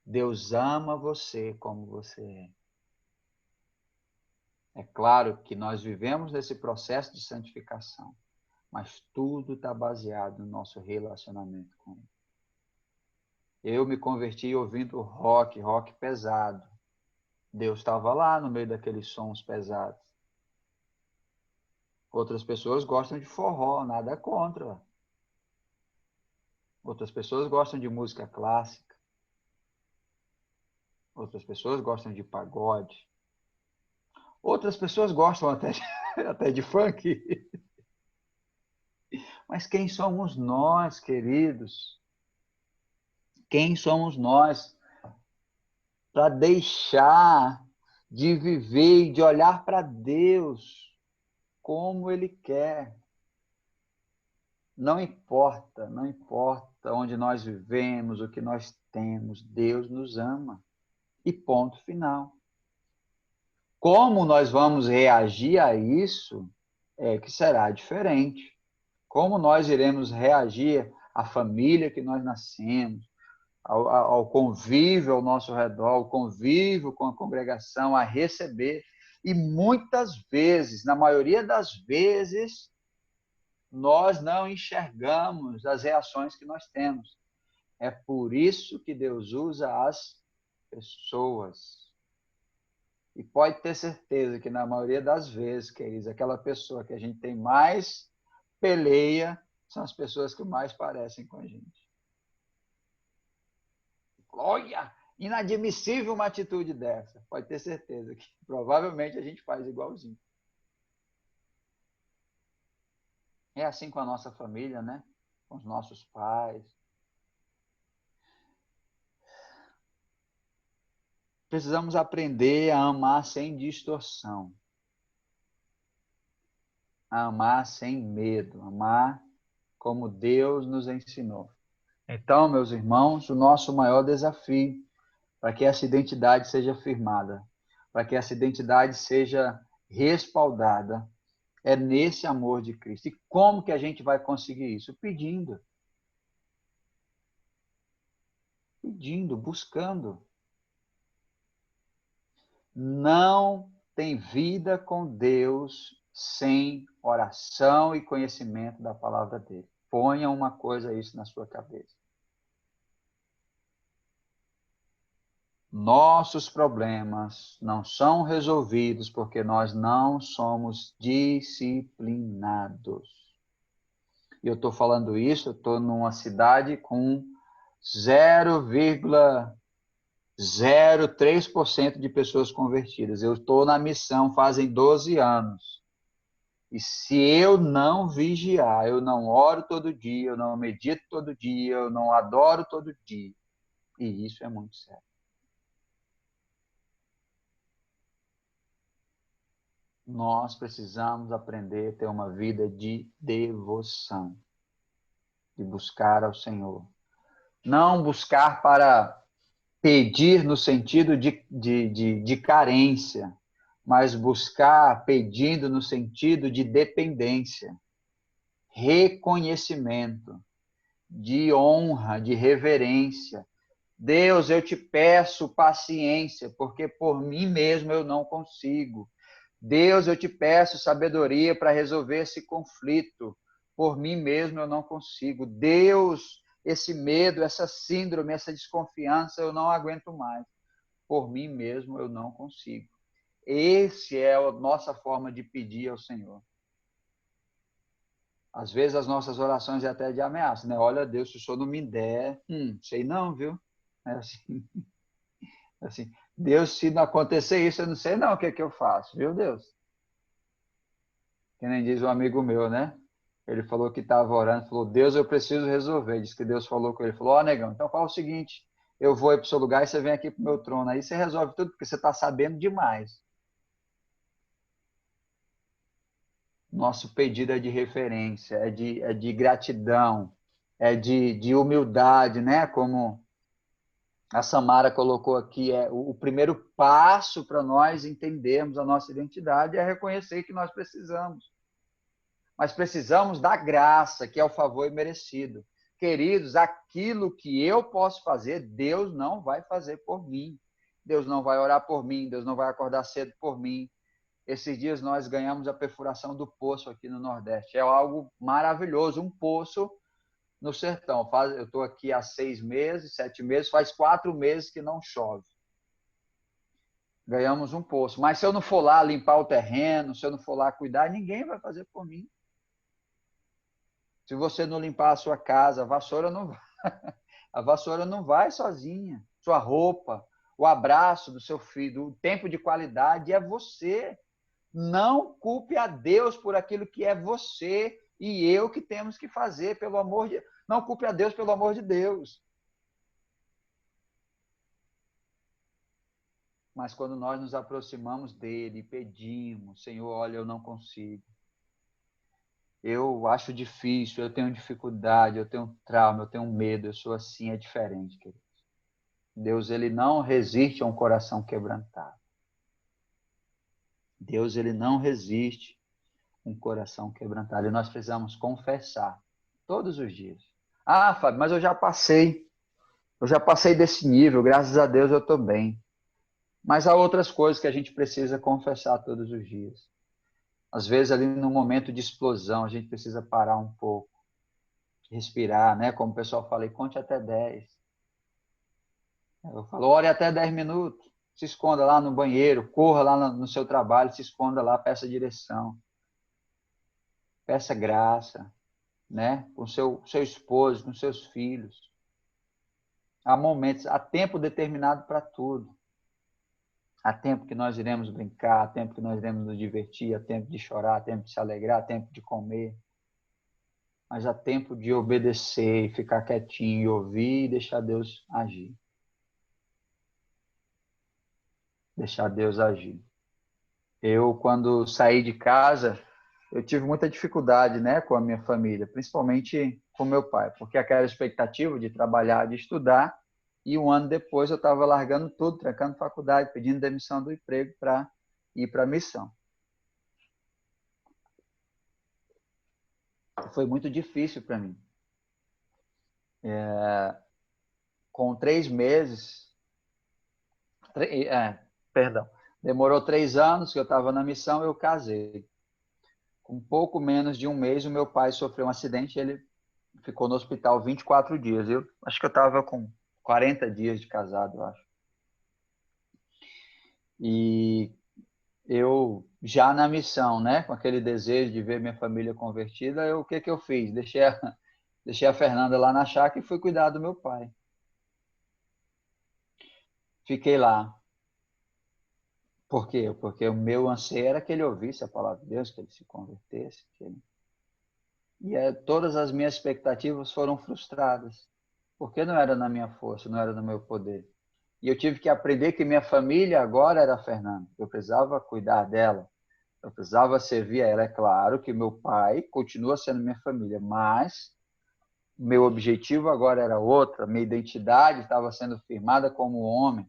Speaker 1: Deus ama você como você é. É claro que nós vivemos nesse processo de santificação, mas tudo está baseado no nosso relacionamento com Ele. Eu me converti ouvindo rock pesado. Deus estava lá no meio daqueles sons pesados. Outras pessoas gostam de forró, nada contra. Outras pessoas gostam de música clássica. Outras pessoas gostam de pagode. Outras pessoas gostam até de funk. Mas quem somos nós, queridos? Quem somos nós para deixar de viver e de olhar para Deus como Ele quer? Não importa, não importa onde nós vivemos, o que nós temos, Deus nos ama. E ponto final. Como nós vamos reagir a isso é que será diferente. Como nós iremos reagir à família que nós nascemos, ao convívio ao nosso redor, ao convívio com a congregação, a receber. E muitas vezes, na maioria das vezes, nós não enxergamos as reações que nós temos. É por isso que Deus usa as pessoas. E pode ter certeza que na maioria das vezes, queridos, aquela pessoa que a gente tem mais peleia são as pessoas que mais parecem com a gente. Olha, inadmissível uma atitude dessa. Pode ter certeza que provavelmente a gente faz igualzinho. É assim com a nossa família, né? Com os nossos pais. Precisamos aprender a amar sem distorção. A amar sem medo. Amar como Deus nos ensinou. Então, meus irmãos, o nosso maior desafio para que essa identidade seja firmada, para que essa identidade seja respaldada, é nesse amor de Cristo. E como que a gente vai conseguir isso? Pedindo. Pedindo, buscando. Não tem vida com Deus sem oração e conhecimento da palavra dele. Ponha uma coisa isso na sua cabeça. Nossos problemas não são resolvidos porque nós não somos disciplinados. E eu estou falando isso, eu estou numa cidade com 0,03% de pessoas convertidas. Eu estou na missão fazem 12 anos. E se eu não vigiar, eu não oro todo dia, eu não medito todo dia, eu não adoro todo dia. E isso é muito sério. Nós precisamos aprender a ter uma vida de devoção, de buscar ao Senhor. Não buscar para pedir no sentido de carência, mas buscar pedindo no sentido de dependência, reconhecimento, de honra, de reverência. Deus, eu te peço paciência, porque por mim mesmo eu não consigo. Deus, eu te peço sabedoria para resolver esse conflito. Por mim mesmo eu não consigo. Deus, esse medo, essa síndrome, essa desconfiança, eu não aguento mais. Por mim mesmo eu não consigo. Essa é a nossa forma de pedir ao Senhor. Às vezes as nossas orações é até de ameaça, né? Olha, Deus, se o senhor não me der, sei não, viu? É assim, assim, Deus, se não acontecer isso, eu não sei não o que é que eu faço, viu, Deus? Que nem diz um amigo meu, né? Ele falou que estava orando, falou, Deus, eu preciso resolver. Diz que Deus falou com ele, falou, ó, negão, então fala o seguinte, eu vou aí para o seu lugar e você vem aqui para o meu trono. Aí você resolve tudo, porque você está sabendo demais. Nosso pedido é de referência, é de gratidão, é de humildade, né? Como a Samara colocou aqui, o primeiro passo para nós entendermos a nossa identidade é reconhecer que nós precisamos. Mas precisamos da graça, que é o favor imerecido. Queridos, aquilo que eu posso fazer, Deus não vai fazer por mim. Deus não vai orar por mim, Deus não vai acordar cedo por mim. Esses dias nós ganhamos a perfuração do poço aqui no Nordeste. É algo maravilhoso, um poço no sertão. Eu estou aqui há 6 meses, 7 meses, faz 4 meses que não chove. Ganhamos um poço. Mas se eu não for lá limpar o terreno, se eu não for lá cuidar, ninguém vai fazer por mim. Se você não limpar a sua casa, a vassoura não vai sozinha. Sua roupa, o abraço do seu filho, o tempo de qualidade é você. Não culpe a Deus por aquilo que é você e eu que temos que fazer, pelo amor de... Não culpe a Deus pelo amor de Deus. Mas quando nós nos aproximamos dele e pedimos, Senhor, olha, eu não consigo. Eu acho difícil, eu tenho dificuldade, eu tenho trauma, eu tenho medo, eu sou assim, é diferente, querido. Deus, ele não resiste a um coração quebrantado. Deus, ele não resiste a um coração quebrantado. E nós precisamos confessar todos os dias. Ah, Fábio, mas eu já passei. Eu já passei desse nível, graças a Deus eu estou bem. Mas há outras coisas que a gente precisa confessar todos os dias. Às vezes, ali no momento de explosão, a gente precisa parar um pouco, respirar, né? Como o pessoal fala, conte até 10. Eu falo, ore até 10 minutos. Se esconda lá no banheiro, corra lá no seu trabalho, se esconda lá, peça direção, peça graça, né? Com seu esposo, com seus filhos. Há momentos, há tempo determinado para tudo. Há tempo que nós iremos brincar, há tempo que nós iremos nos divertir, há tempo de chorar, há tempo de se alegrar, há tempo de comer. Mas há tempo de obedecer e ficar quietinho e ouvir e deixar Deus agir. Deixar Deus agir. Eu, quando saí de casa, eu tive muita dificuldade, né, com a minha família, principalmente com meu pai, porque aquela expectativa de trabalhar, de estudar, e um ano depois eu estava largando tudo, trancando faculdade, pedindo demissão do emprego para ir para a missão. Foi muito difícil para mim. Com 3 meses, perdão, demorou 3 anos que eu estava na missão, eu casei. Com pouco menos de um mês, o meu pai sofreu um acidente e ele ficou no hospital 24 dias. Eu acho que eu estava com 40 dias de casado, eu acho. E eu, já na missão, né, com aquele desejo de ver minha família convertida, o que que eu fiz? Deixei a Fernanda lá na chácara e fui cuidar do meu pai. Fiquei lá. Por quê? Porque o meu anseio era que ele ouvisse a palavra de Deus, que ele se convertesse. Todas as minhas expectativas foram frustradas. Porque não era na minha força, não era no meu poder. E eu tive que aprender que minha família agora era a Fernanda. Eu precisava cuidar dela. Eu precisava servir a ela. É claro que meu pai continua sendo minha família, mas meu objetivo agora era outra. Minha identidade estava sendo firmada como homem.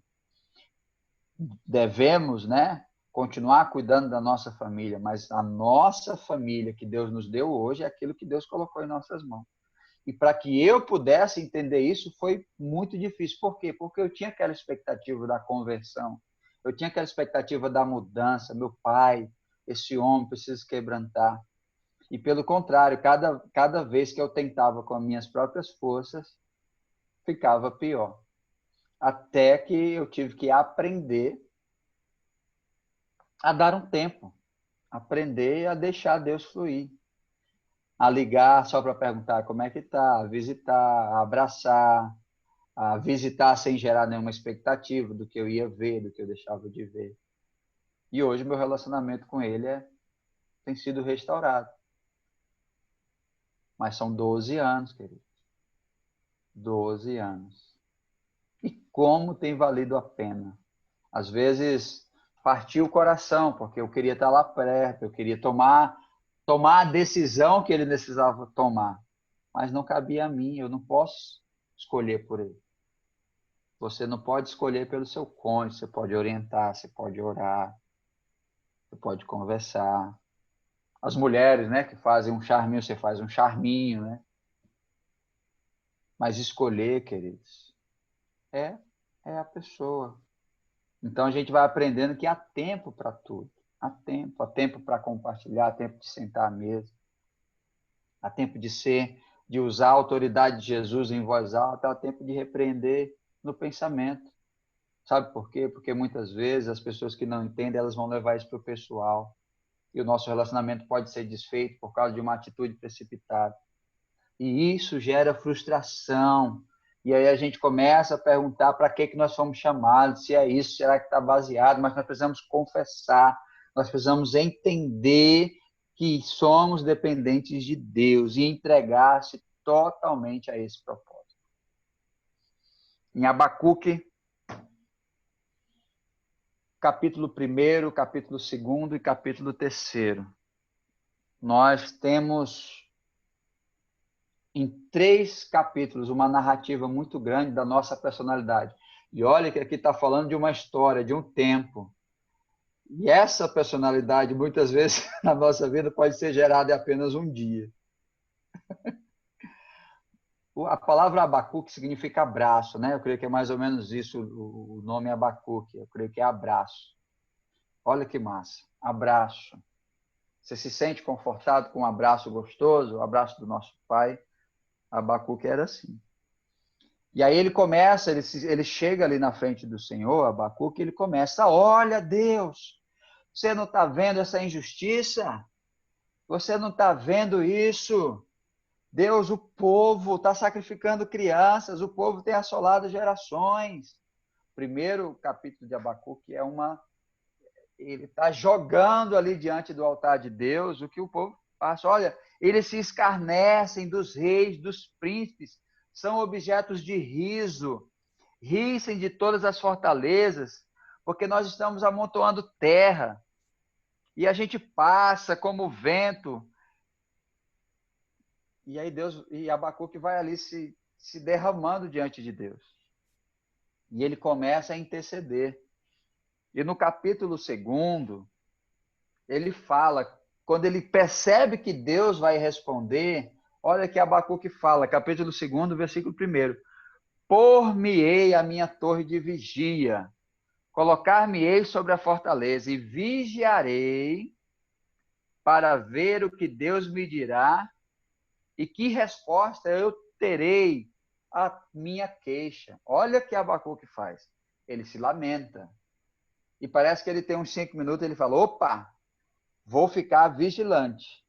Speaker 1: Devemos, né, continuar cuidando da nossa família, mas a nossa família que Deus nos deu hoje é aquilo que Deus colocou em nossas mãos. E para que eu pudesse entender isso foi muito difícil. Por quê? Porque eu tinha aquela expectativa da conversão, eu tinha aquela expectativa da mudança. Meu pai, esse homem precisa quebrantar. E pelo contrário, cada vez que eu tentava com as minhas próprias forças, ficava pior. Até que eu tive que aprender a dar um tempo, aprender a deixar Deus fluir. a ligar só para perguntar como é que está, a visitar, a abraçar, a visitar sem gerar nenhuma expectativa do que eu ia ver, do que eu deixava de ver. E hoje meu relacionamento com ele tem sido restaurado. Mas são 12 anos, querido. 12 anos. E como tem valido a pena. Às vezes partiu o coração, porque eu queria estar lá perto, eu queria tomar a decisão que ele precisava tomar. Mas não cabia a mim, eu não posso escolher por ele. Você não pode escolher pelo seu cônjuge, você pode orientar, você pode orar, você pode conversar. As mulheres, né, que fazem um charminho, você faz um charminho, né? Mas escolher, queridos, é, é a pessoa. Então a gente vai aprendendo que há tempo para tudo. Há tempo para compartilhar, há tempo de sentar à mesa, há tempo de usar a autoridade de Jesus em voz alta, há tempo de repreender no pensamento. Sabe por quê? Porque muitas vezes as pessoas que não entendem, elas vão levar isso para o pessoal. E o nosso relacionamento pode ser desfeito por causa de uma atitude precipitada. E isso gera frustração. E aí a gente começa a perguntar para que nós fomos chamados, se é isso, será que está baseado? Mas nós precisamos confessar, nós precisamos entender que somos dependentes de Deus e entregar-se totalmente a esse propósito. Em Abacuque, capítulo 1, capítulo 2 e capítulo 3, nós temos em 3 capítulos uma narrativa muito grande da nossa personalidade. E olha que aqui está falando de uma história, de um tempo. E essa personalidade, muitas vezes, na nossa vida, pode ser gerada em apenas um dia. A palavra Abacuque significa abraço, né? Eu creio que é mais ou menos isso o nome Abacuque. Eu creio que é abraço. Olha que massa. Abraço. Você se sente confortado com um abraço gostoso? O abraço do nosso pai? Abacuque era assim. E aí ele começa, ele chega ali na frente do Senhor, Abacuque, e ele começa, olha Deus, você não está vendo essa injustiça? Você não está vendo isso? Deus, o povo está sacrificando crianças, o povo tem assolado gerações. O primeiro capítulo de Abacuque ele está jogando ali diante do altar de Deus o que o povo passa. Olha, eles se escarnecem dos reis, dos príncipes, são objetos de riso, rissem de todas as fortalezas, porque nós estamos amontoando terra, e a gente passa como vento. E aí Deus, e Abacuque vai ali se derramando diante de Deus. E ele começa a interceder. E no capítulo 2, ele fala, quando ele percebe que Deus vai responder, olha que Abacuque fala, capítulo 2, versículo 1. Por-me-ei a minha torre de vigia, colocar-me-ei sobre a fortaleza e vigiarei para ver o que Deus me dirá e que resposta eu terei à minha queixa. Olha o que Abacuque faz. Ele se lamenta. E parece que ele tem uns 5 minutos, ele fala, opa, vou ficar vigilante,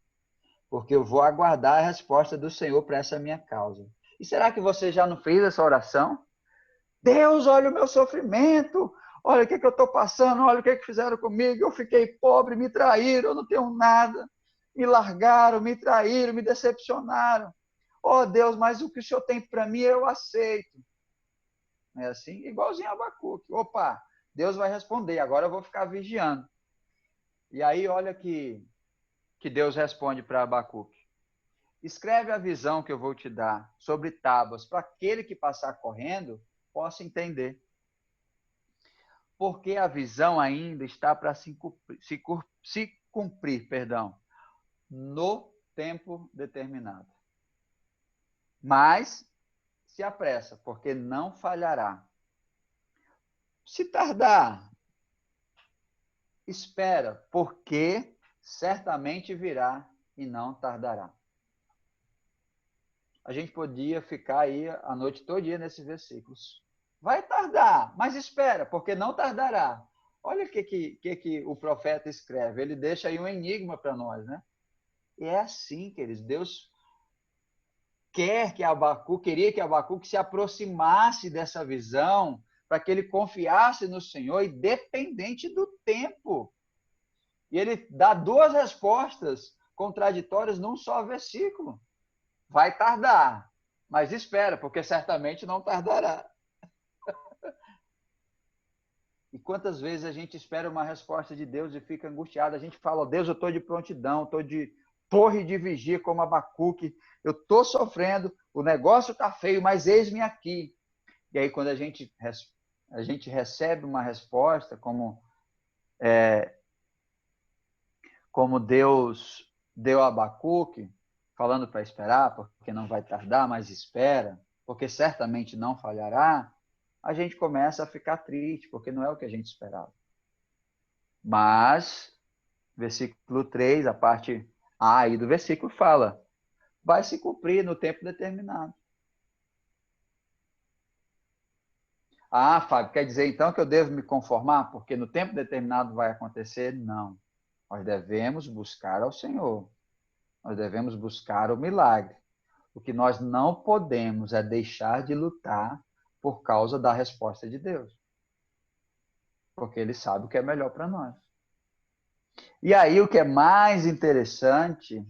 Speaker 1: porque eu vou aguardar a resposta do Senhor para essa minha causa. E será que você já não fez essa oração? Deus, olha o meu sofrimento, olha o que eu estou passando, olha o que fizeram comigo, eu fiquei pobre, me traíram, eu não tenho nada, me largaram, me traíram, me decepcionaram. Oh Deus, mas o que o Senhor tem para mim eu aceito. É assim, igualzinho a Abacuque. Opa, Deus vai responder, agora eu vou ficar vigiando. E aí olha que Deus responde para Abacuque. Escreve a visão que eu vou te dar sobre tábuas, para aquele que passar correndo possa entender. Porque a visão ainda está para se cumprir, no tempo determinado. Mas se apressa, porque não falhará. Se tardar, espera, porque certamente virá e não tardará. A gente podia ficar aí a noite todinha nesses versículos. Vai tardar, mas espera, porque não tardará. Olha o que o profeta escreve. Ele deixa aí um enigma para nós, né? E é assim, queridos. Deus queria que Abacuque se aproximasse dessa visão para que ele confiasse no Senhor, independente do tempo. E ele dá duas respostas contraditórias num só versículo. Vai tardar, mas espera, porque certamente não tardará. E quantas vezes a gente espera uma resposta de Deus e fica angustiado? A gente fala, oh, Deus, eu estou de prontidão, estou de torre de vigia como Abacuque, eu estou sofrendo, o negócio está feio, mas eis-me aqui. E aí quando a gente recebe uma resposta como Deus deu a Abacuque, falando para esperar, porque não vai tardar, mas espera, porque certamente não falhará, a gente começa a ficar triste, porque não é o que a gente esperava. Mas, versículo 3, a parte A aí do versículo fala, vai se cumprir no tempo determinado. Ah, Fábio, quer dizer então que eu devo me conformar porque no tempo determinado vai acontecer? Não. Nós devemos buscar ao Senhor. Nós devemos buscar o milagre. O que nós não podemos é deixar de lutar por causa da resposta de Deus. Porque Ele sabe o que é melhor para nós. E aí o que é mais interessante,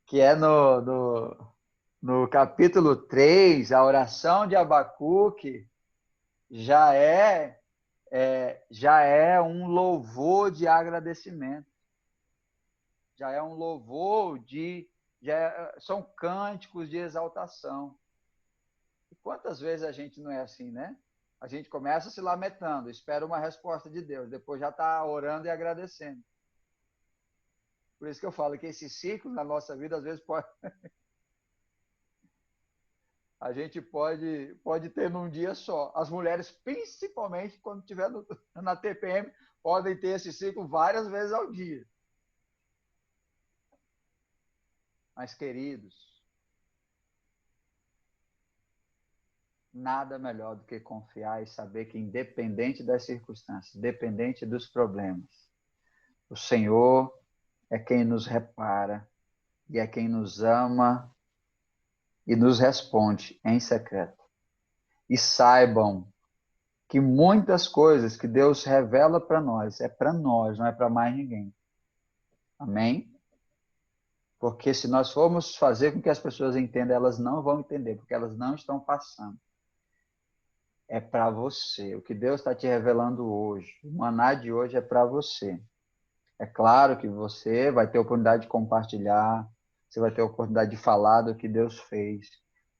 Speaker 1: que é no capítulo 3, a oração de Abacuque já é um louvor de agradecimento. Já é um louvor são cânticos de exaltação. E quantas vezes a gente não é assim, né? A gente começa se lamentando, espera uma resposta de Deus, depois já está orando e agradecendo. Por isso que eu falo que esse ciclo na nossa vida, às vezes, a gente pode ter num dia só. As mulheres, principalmente quando estiver na TPM, podem ter esse ciclo várias vezes ao dia. Mas, queridos, nada melhor do que confiar e saber que, independente das circunstâncias, independente dos problemas, o Senhor é quem nos repara e é quem nos ama e nos responde em secreto. E saibam que muitas coisas que Deus revela para nós, é para nós, não é para mais ninguém. Amém? Porque se nós formos fazer com que as pessoas entendam, elas não vão entender, porque elas não estão passando. É para você. O que Deus está te revelando hoje, o maná de hoje é para você. É claro que você vai ter a oportunidade de compartilhar, você vai ter a oportunidade de falar do que Deus fez,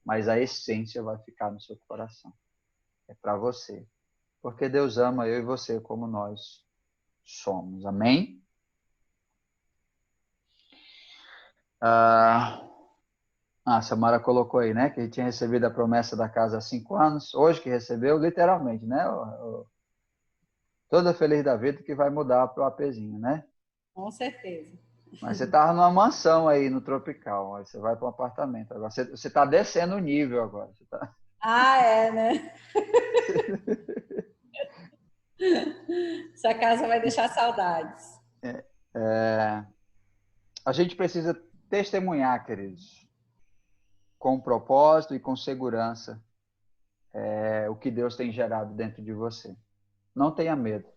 Speaker 1: mas a essência vai ficar no seu coração. É para você. Porque Deus ama eu e você como nós somos. Amém? A Samara colocou aí, né? Que ele tinha recebido a promessa da casa há 5 anos. Hoje que recebeu, literalmente, né? Toda feliz da vida que vai mudar para o APzinho, né?
Speaker 2: Com certeza.
Speaker 1: Mas você estava numa mansão aí no Tropical. Aí você vai para um apartamento. Agora você está descendo o nível agora. Você tá...
Speaker 2: Ah, é, né? Essa casa vai deixar saudades.
Speaker 1: A gente precisa testemunhar, queridos, com propósito e com segurança, o que Deus tem gerado dentro de você. Não tenha medo.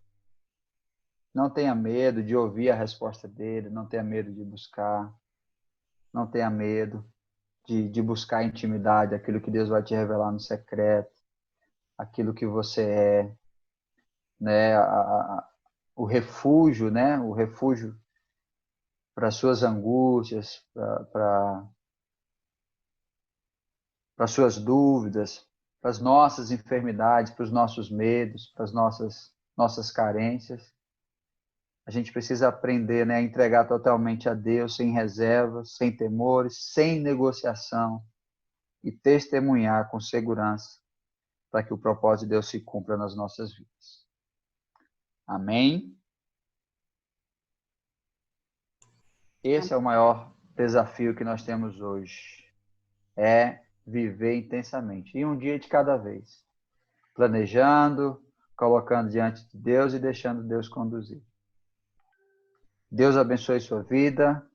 Speaker 1: Não tenha medo de ouvir a resposta dele, não tenha medo de buscar, não tenha medo de buscar intimidade, aquilo que Deus vai te revelar no secreto, aquilo que você é, né? O refúgio, né? O refúgio para suas angústias, para suas dúvidas, para as nossas enfermidades, para os nossos medos, para as nossas carências. A gente precisa aprender, né, a entregar totalmente a Deus, sem reservas, sem temores, sem negociação e testemunhar com segurança para que o propósito de Deus se cumpra nas nossas vidas. Amém? Esse é o maior desafio que nós temos hoje. É viver intensamente. E um dia de cada vez. Planejando, colocando diante de Deus e deixando Deus conduzir. Deus abençoe sua vida.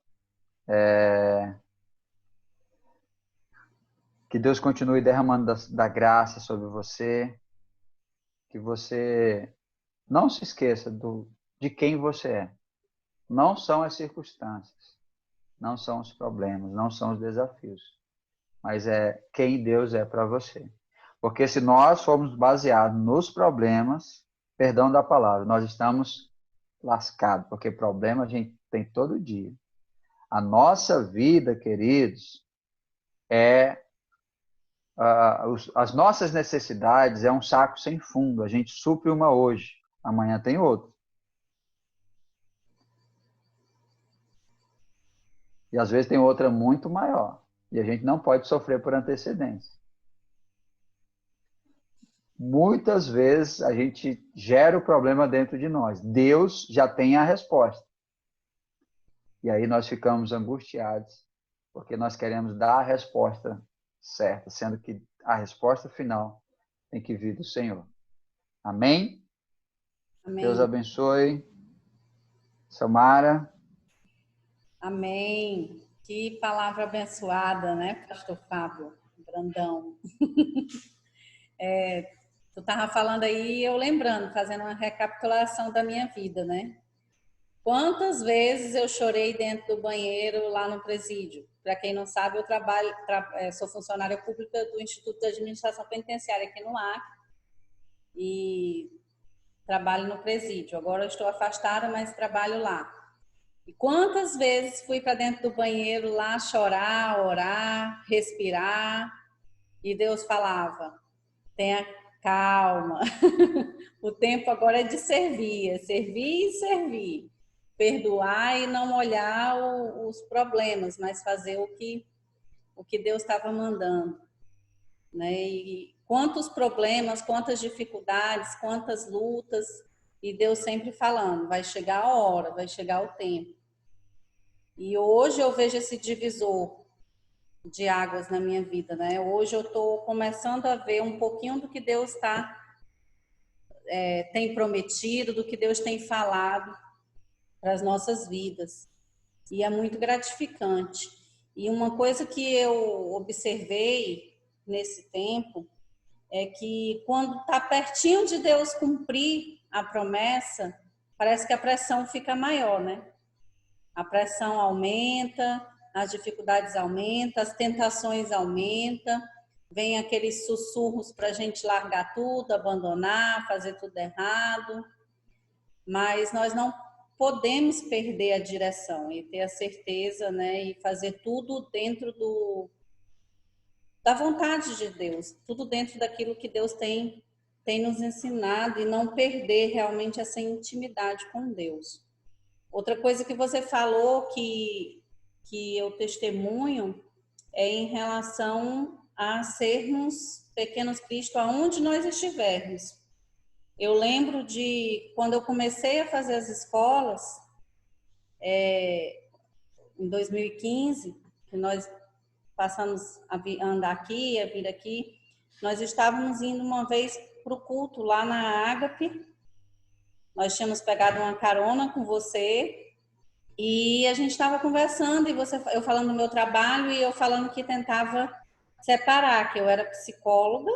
Speaker 1: Que Deus continue derramando da graça sobre você. Que você não se esqueça de quem você é. Não são as circunstâncias, não são os problemas, não são os desafios, mas é quem Deus é para você. Porque se nós formos baseados nos problemas, perdão da palavra, nós estamos lascados, porque problema a gente tem todo dia. A nossa vida, queridos, é as nossas necessidades é um saco sem fundo. A gente supre uma hoje, amanhã tem outra. E às vezes tem outra muito maior. E a gente não pode sofrer por antecedência. Muitas vezes a gente gera o problema dentro de nós. Deus já tem a resposta. E aí nós ficamos angustiados, porque nós queremos dar a resposta certa, sendo que a resposta final tem que vir do Senhor. Amém?
Speaker 2: Amém.
Speaker 1: Deus abençoe. Samara.
Speaker 2: Amém. Que palavra abençoada, né, Pastor Fábio Brandão? Tu estava falando aí, eu lembrando, fazendo uma recapitulação da minha vida, né? Quantas vezes eu chorei dentro do banheiro lá no presídio? Para quem não sabe, eu sou funcionária pública do Instituto de Administração Penitenciária aqui no Acre e trabalho no presídio. Agora eu estou afastada, mas trabalho lá. E quantas vezes fui para dentro do banheiro lá chorar, orar, respirar, e Deus falava: tenha calma, o tempo agora é de servir, é servir e servir. Perdoar e não olhar os problemas, mas fazer o que Deus estava mandando. Né? E quantos problemas, quantas dificuldades, quantas lutas, e Deus sempre falando: vai chegar a hora, vai chegar o tempo. E hoje eu vejo esse divisor de águas na minha vida, né? Hoje eu estou começando a ver um pouquinho do que Deus tem prometido, do que Deus tem falado para as nossas vidas. E é muito gratificante. E uma coisa que eu observei nesse tempo é que quando está pertinho de Deus cumprir a promessa, parece que a pressão fica maior, né? A pressão aumenta, as dificuldades aumentam, as tentações aumentam, vem aqueles sussurros para a gente largar tudo, abandonar, fazer tudo errado, mas nós não podemos perder a direção e ter a certeza, né, e fazer tudo dentro da vontade de Deus, tudo dentro daquilo que Deus tem nos ensinado e não perder realmente essa intimidade com Deus. Outra coisa que você falou que eu testemunho é em relação a sermos pequenos Cristo aonde nós estivermos. Eu lembro de quando eu comecei a fazer as escolas, em 2015, que nós passamos a andar aqui, a vir aqui, nós estávamos indo uma vez para o culto lá na Ágape. Nós tínhamos pegado uma carona com você e a gente estava conversando e eu falando do meu trabalho e eu falando que tentava separar, que eu era psicóloga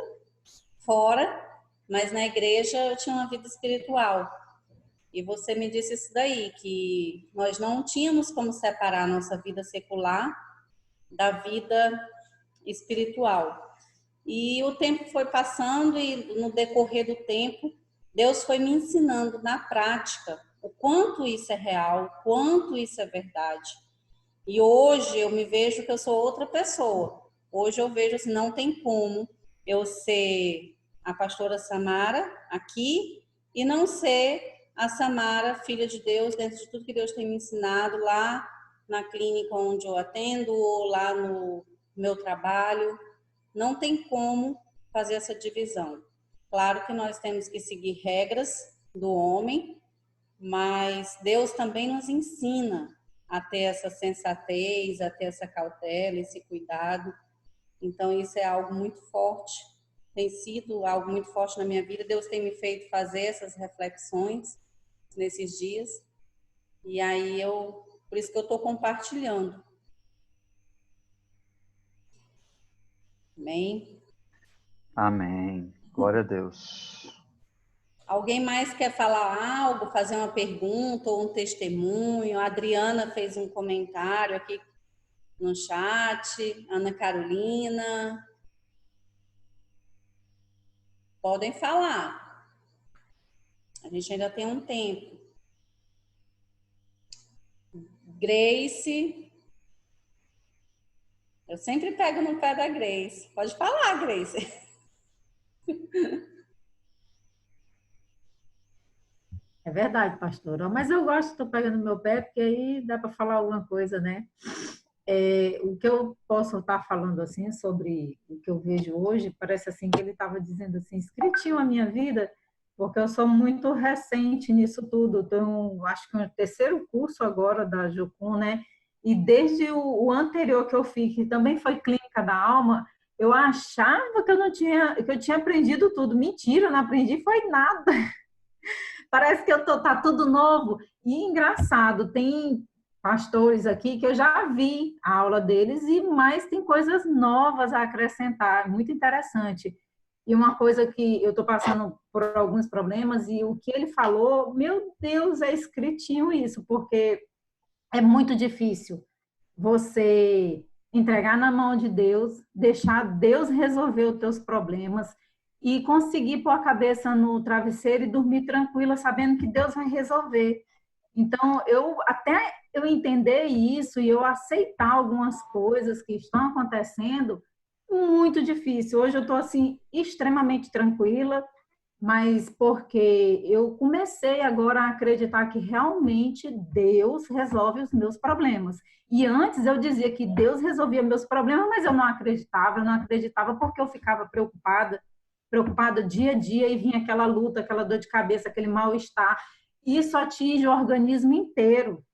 Speaker 2: fora, mas na igreja eu tinha uma vida espiritual. E você me disse isso daí, que nós não tínhamos como separar a nossa vida secular da vida espiritual. E o tempo foi passando e no decorrer do tempo, Deus foi me ensinando na prática o quanto isso é real, o quanto isso é verdade. E hoje eu me vejo que eu sou outra pessoa. Hoje eu vejo assim, não tem como eu ser a pastora Samara aqui e não ser a Samara, filha de Deus, dentro de tudo que Deus tem me ensinado lá na clínica onde eu atendo, ou lá no meu trabalho. Não tem como fazer essa divisão. Claro que nós temos que seguir regras do homem, mas Deus também nos ensina a ter essa sensatez, a ter essa cautela, esse cuidado. Então, isso é algo muito forte, tem sido algo muito forte na minha vida. Deus tem me feito fazer essas reflexões nesses dias. E aí por isso que eu estou compartilhando. Amém?
Speaker 1: Amém. Glória a Deus.
Speaker 2: Alguém mais quer falar algo, fazer uma pergunta ou um testemunho? A Adriana fez um comentário aqui no chat, Ana Carolina. Podem falar. A gente ainda tem um tempo. Grace. Eu sempre pego no pé da Grace. Pode falar, Grace.
Speaker 3: É verdade, pastora. Mas eu gosto, estou pegando no meu pé, porque aí dá para falar alguma coisa, né? O que eu posso estar falando assim sobre o que eu vejo hoje, parece assim que ele estava dizendo assim, escritinho a minha vida, porque eu sou muito recente nisso tudo. Então, acho que é o terceiro curso agora da Jucum, né? E desde o anterior que eu fiz, que também foi clínica da alma, eu achava que eu não tinha, que eu tinha aprendido tudo. Mentira, não aprendi foi nada. Parece que tá tudo novo. E engraçado, tem pastores aqui que eu já vi a aula deles e mais tem coisas novas a acrescentar, muito interessante. E uma coisa que eu estou passando por alguns problemas e o que ele falou, meu Deus, é escritinho isso, porque é muito difícil você entregar na mão de Deus, deixar Deus resolver os teus problemas e conseguir pôr a cabeça no travesseiro e dormir tranquila, sabendo que Deus vai resolver. Então, até eu entender isso e eu aceitar algumas coisas que estão acontecendo, muito difícil. Hoje eu estou assim extremamente tranquila, mas porque eu comecei agora a acreditar que realmente Deus resolve os meus problemas. E antes eu dizia que Deus resolvia meus problemas, mas eu não acreditava porque eu ficava preocupada dia a dia e vinha aquela luta, aquela dor de cabeça, aquele mal-estar. Isso atinge o organismo inteiro.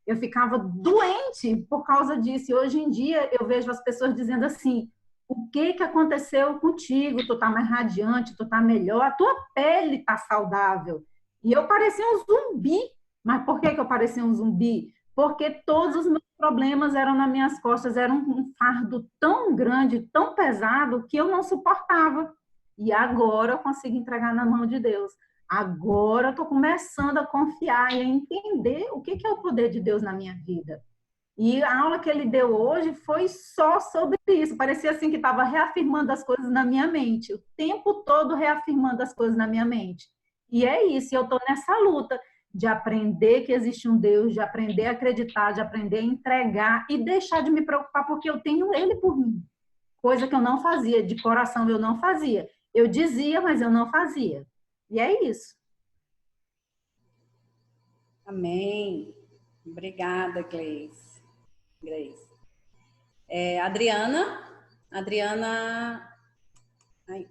Speaker 3: Eu ficava doente por causa disso. E hoje em dia eu vejo as pessoas dizendo assim: o que aconteceu contigo? Tu tá mais radiante, tu tá melhor, a tua pele tá saudável. E eu parecia um zumbi. Mas por que eu parecia um zumbi? Porque todos os meus problemas eram nas minhas costas, era um fardo tão grande, tão pesado, que eu não suportava. E agora eu consigo entregar na mão de Deus. Agora eu estou começando a confiar e a entender o que é o poder de Deus na minha vida. E a aula que ele deu hoje foi só sobre isso. Parecia assim que estava reafirmando as coisas na minha mente, o tempo todo reafirmando as coisas na minha mente. E é isso, eu estou nessa luta de aprender que existe um Deus, de aprender a acreditar, de aprender a entregar e deixar de me preocupar porque eu tenho Ele por mim. Coisa que eu não fazia, de coração eu não fazia. Eu dizia, mas eu não fazia. E é isso.
Speaker 2: Amém. Obrigada, Grace. Adriana. Ai.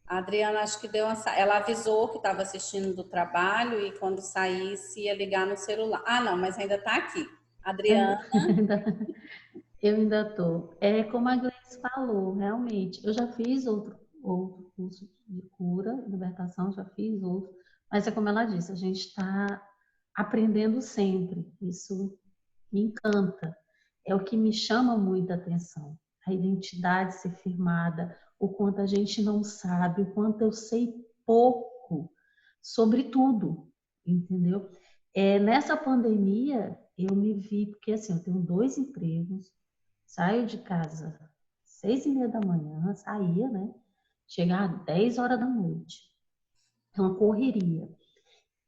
Speaker 2: A Adriana acho que ela avisou que estava assistindo do trabalho e quando saísse ia ligar no celular. Ah, não, mas ainda está aqui. Adriana.
Speaker 4: Eu ainda estou. É como a Gleice falou, realmente. Eu já fiz outro curso de cura, libertação, já fiz outro. Mas é como ela disse, a gente está aprendendo sempre. Isso me encanta. É o que me chama muita atenção. A identidade ser firmada, o quanto a gente não sabe, o quanto eu sei pouco sobre tudo, entendeu? Nessa pandemia, eu me vi, porque assim, eu tenho 2 empregos, saio de casa 6h30 da manhã, saía, né? Chegar às 10 horas da noite. É uma correria.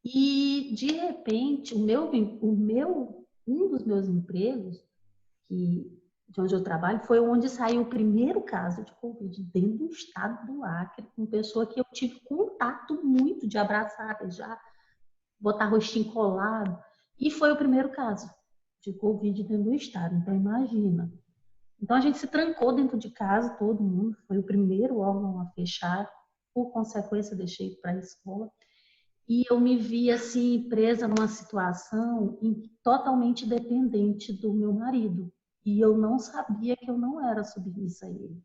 Speaker 4: E, de repente, um dos meus empregos, de onde eu trabalho, foi onde saiu o primeiro caso de Covid dentro do estado do Acre, com pessoa que eu tive contato muito de abraçar, beijar, botar rostinho colado. E foi o primeiro caso de Covid dentro do estado. Então, imagina. Então, a gente se trancou dentro de casa, todo mundo. Foi o primeiro órgão a fechar. Por consequência, deixei para a escola. E eu me vi, assim, presa numa situação totalmente dependente do meu marido. E eu não sabia que eu não era submissa a ele.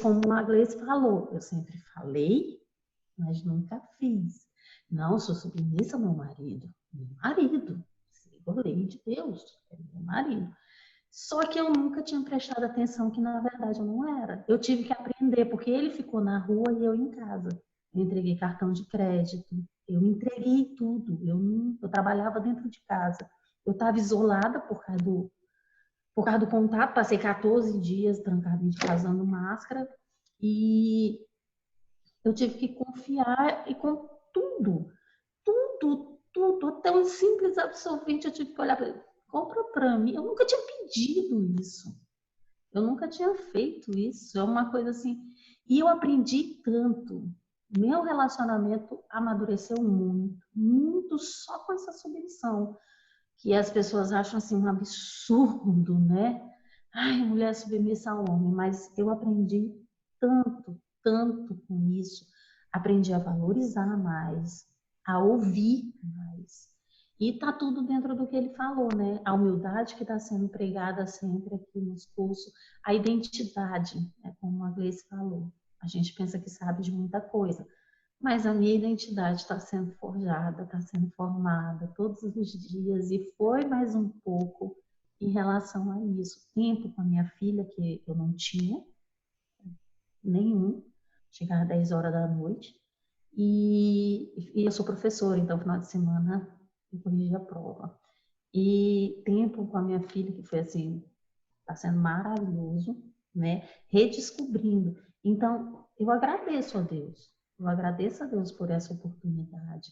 Speaker 4: Como a Gleice falou, eu sempre falei, mas nunca fiz. Não, eu sou submissa ao meu marido. meu marido, sigo a lei de Deus, é meu marido. Só que eu nunca tinha prestado atenção que, na verdade, eu não era. Eu tive que aprender, porque ele ficou na rua e eu em casa. Eu entreguei cartão de crédito, eu entreguei tudo. Eu trabalhava dentro de casa. Eu estava isolada por causa do contato, passei 14 dias trancada em casa usando máscara e eu tive que confiar e com tudo, tudo, até um simples absorvente eu tive que olhar para ele, compra para mim. Eu nunca tinha pedido isso, eu nunca tinha feito isso, é uma coisa assim. E eu aprendi tanto, meu relacionamento amadureceu muito, muito só com essa submissão, que as pessoas acham assim um absurdo, né? Ai, mulher submissa ao homem, mas eu aprendi tanto com isso. Aprendi a valorizar mais, a ouvir mais. E tá tudo dentro do que ele falou, né? A humildade que está sendo pregada sempre aqui nos cursos, a identidade, né? Como a Gleice falou. A gente pensa que sabe de muita coisa, mas a minha identidade está sendo forjada, está sendo formada todos os dias e foi mais um pouco em relação a isso. Tempo com a minha filha, que eu não tinha nenhum, chegava às 10 horas da noite. E eu sou professora, então final de semana eu corrigi a prova. E tempo com a minha filha, que foi assim, está sendo maravilhoso, né? Redescobrindo. Então, eu agradeço a Deus. Eu agradeço a Deus por essa oportunidade,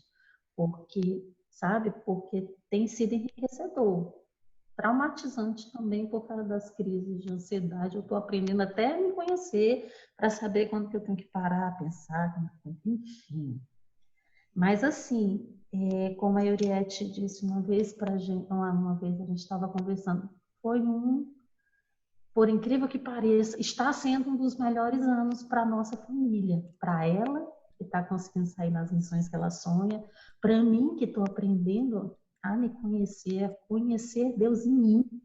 Speaker 4: porque, sabe, porque tem sido enriquecedor. Traumatizante também por causa das crises de ansiedade. Eu estou aprendendo até a me conhecer para saber quando que eu tenho que parar, pensar, quando que eu tenho que... enfim. Mas assim, como a Euriette disse uma vez para a gente, uma vez a gente estava conversando, foi por incrível que pareça, está sendo um dos melhores anos para a nossa família. Para ela, que está conseguindo sair nas missões que ela sonha. Para mim, que estou aprendendo a me conhecer, a conhecer Deus em mim.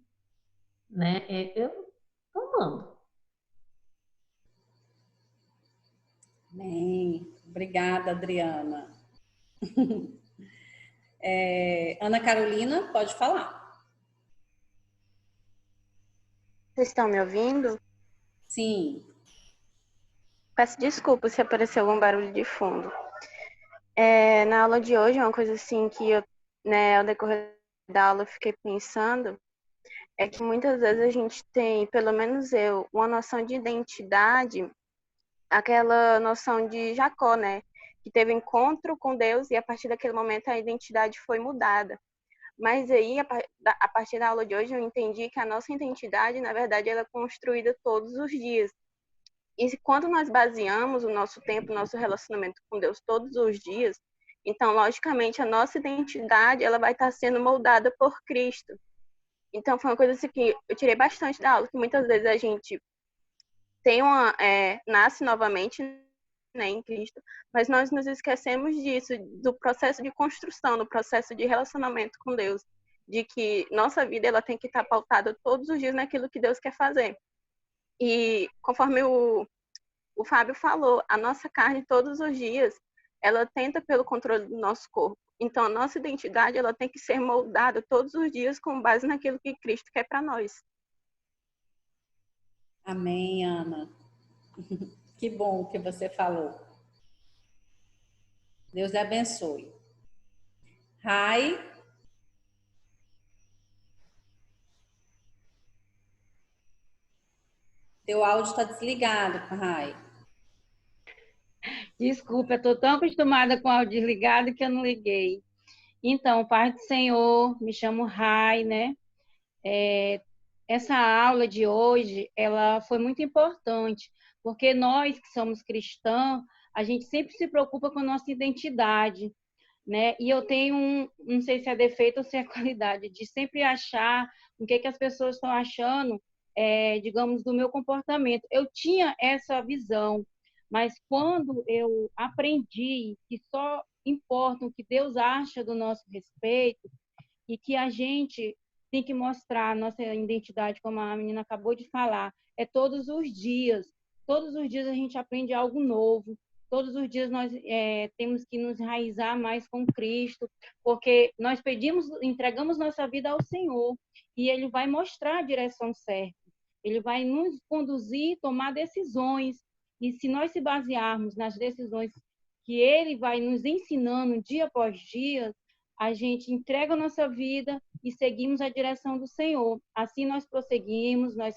Speaker 4: Né? Eu estou amando.
Speaker 2: Bem, obrigada, Adriana. Ana Carolina, pode falar.
Speaker 5: Vocês estão me ouvindo?
Speaker 2: Sim.
Speaker 5: Peço desculpa se aparecer algum barulho de fundo. Na aula de hoje, uma coisa assim que eu, né, ao decorrer da aula, eu fiquei pensando, é que muitas vezes a gente tem, pelo menos eu, uma noção de identidade, aquela noção de Jacó, né? Que teve encontro com Deus e a partir daquele momento a identidade foi mudada. Mas aí, a partir da aula de hoje, eu entendi que a nossa identidade, na verdade, ela é construída todos os dias. E quando nós baseamos o nosso tempo, o nosso relacionamento com Deus todos os dias, então, logicamente, a nossa identidade ela vai estar sendo moldada por Cristo. Então, foi uma coisa assim que eu tirei bastante da aula, que muitas vezes a gente nasce novamente, né, em Cristo, mas nós nos esquecemos disso, do processo de construção, do processo de relacionamento com Deus, de que nossa vida ela tem que estar pautada todos os dias naquilo que Deus quer fazer. E conforme o Fábio falou, a nossa carne todos os dias, ela tenta pelo controle do nosso corpo. Então, a nossa identidade ela tem que ser moldada todos os dias com base naquilo que Cristo quer para nós.
Speaker 2: Amém, Ana. Que bom que você falou. Deus lhe abençoe. Rai. Teu áudio está desligado, Rai.
Speaker 6: Desculpa, eu estou tão acostumada com o áudio desligado que eu não liguei. Então, Pai do Senhor, me chamo Rai, né? Essa aula de hoje, ela foi muito importante, porque nós que somos cristãos, a gente sempre se preocupa com a nossa identidade, né? E eu tenho não sei se é defeito ou se é qualidade, de sempre achar o que as pessoas estão achando, digamos, do meu comportamento. Eu tinha essa visão, mas quando eu aprendi que só importa o que Deus acha do nosso respeito e que a gente tem que mostrar a nossa identidade, como a menina acabou de falar, todos os dias. Todos os dias a gente aprende algo novo. Todos os dias nós temos que nos enraizar mais com Cristo, porque nós entregamos nossa vida ao Senhor e Ele vai mostrar a direção certa. Ele vai nos conduzir, tomar decisões. E se nós se basearmos nas decisões que Ele vai nos ensinando dia após dia, a gente entrega a nossa vida e seguimos a direção do Senhor. Assim nós prosseguimos, nós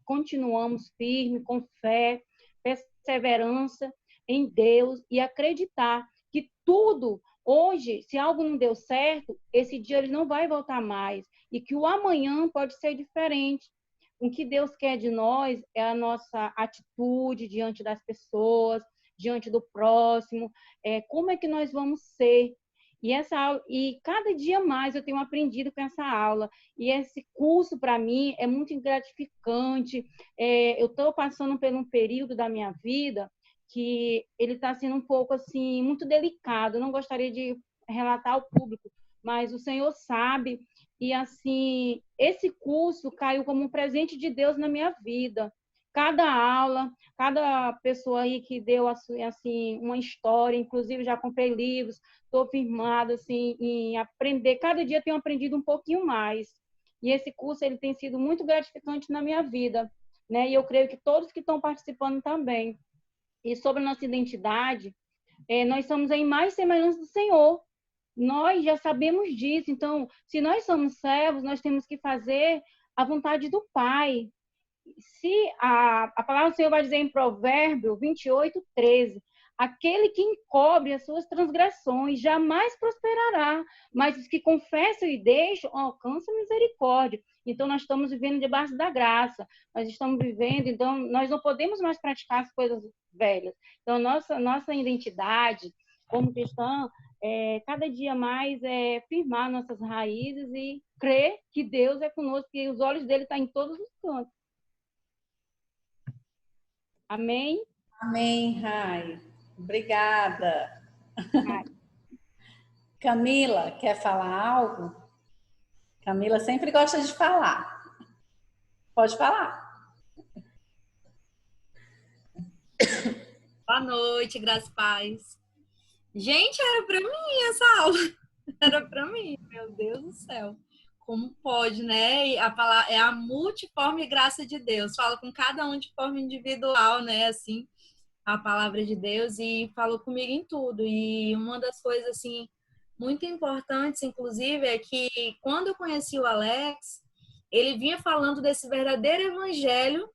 Speaker 6: continuamos firmes, com fé, perseverança em Deus e acreditar que tudo, hoje, se algo não deu certo, esse dia ele não vai voltar mais e que o amanhã pode ser diferente. O que Deus quer de nós é a nossa atitude diante das pessoas, diante do próximo, como é que nós vamos ser. E cada dia mais eu tenho aprendido com essa aula. E esse curso, para mim, é muito gratificante. Eu estou passando por um período da minha vida que ele está sendo um pouco, assim, muito delicado. Eu não gostaria de relatar ao público, mas o Senhor sabe. E, assim, esse curso caiu como um presente de Deus na minha vida. Cada aula, cada pessoa aí que deu, assim, uma história, inclusive já comprei livros, estou firmada, assim, em aprender. Cada dia tenho aprendido um pouquinho mais. E esse curso, ele tem sido muito gratificante na minha vida, né? E eu creio que todos que estão participando também. E sobre a nossa identidade, nós somos a imagem e semelhança do Senhor. Nós já sabemos disso. Então, se nós somos servos, nós temos que fazer a vontade do Pai. Se a palavra do Senhor vai dizer em Provérbio 28:13, aquele que encobre as suas transgressões jamais prosperará, mas os que confessam e deixam alcançam misericórdia. Então, nós estamos vivendo debaixo da graça. Nós estamos vivendo, então, nós não podemos mais praticar as coisas velhas. Então, nossa identidade como cristã, cada dia mais firmar nossas raízes e crer que Deus é conosco, que os olhos dele estão em todos os cantos. Amém?
Speaker 2: Amém, Rai. Obrigada. Camila, quer falar algo? Camila sempre gosta de falar. Pode falar.
Speaker 7: Boa noite, graças e paz. Gente, era para mim essa aula. Era para mim, meu Deus do céu. Como pode, né? E a palavra é a multiforme graça de Deus. Fala com cada um de forma individual, né? Assim, a palavra de Deus e falou comigo em tudo. E uma das coisas, assim, muito importantes, inclusive, é que quando eu conheci o Alex, ele vinha falando desse verdadeiro evangelho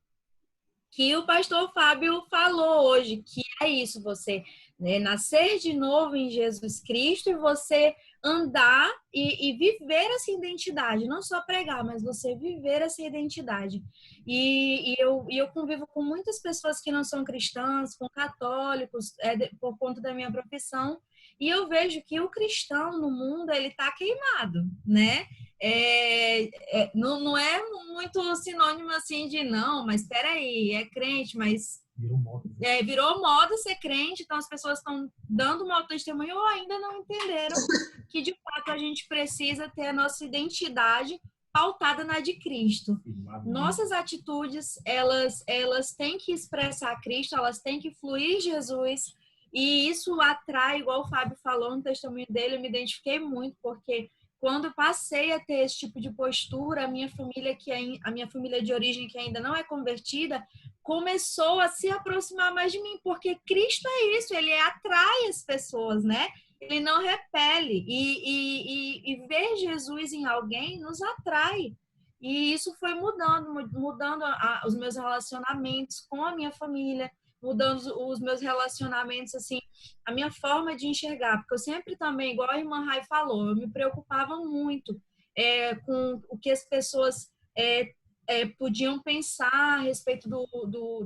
Speaker 7: que o pastor Fábio falou hoje, que é isso, você, né, nascer de novo em Jesus Cristo e você andar e viver essa identidade, não só pregar, mas você viver essa identidade. E eu convivo com muitas pessoas que não são cristãs, com católicos, por conta da minha profissão, e eu vejo que o cristão no mundo, ele tá queimado, né? Não é muito sinônimo assim de não, mas espera aí, é crente, mas virou moda ser crente, então as pessoas estão dando mau testemunho ou ainda não entenderam que de fato a gente precisa ter a nossa identidade pautada na de Cristo. Nossas atitudes, elas têm que expressar Cristo, elas têm que fluir Jesus, e isso atrai, igual o Fábio falou no testemunho dele, eu me identifiquei muito, porque quando eu passei a ter esse tipo de postura, a minha família de origem, que ainda não é convertida, começou a se aproximar mais de mim, porque Cristo é isso, ele atrai as pessoas, né? Ele não repele. E ver Jesus em alguém nos atrai. E isso foi mudando os meus relacionamentos com a minha família, mudando os meus relacionamentos, assim, a minha forma de enxergar, porque eu sempre também, igual a irmã Rai falou, eu me preocupava muito com o que as pessoas podiam pensar a respeito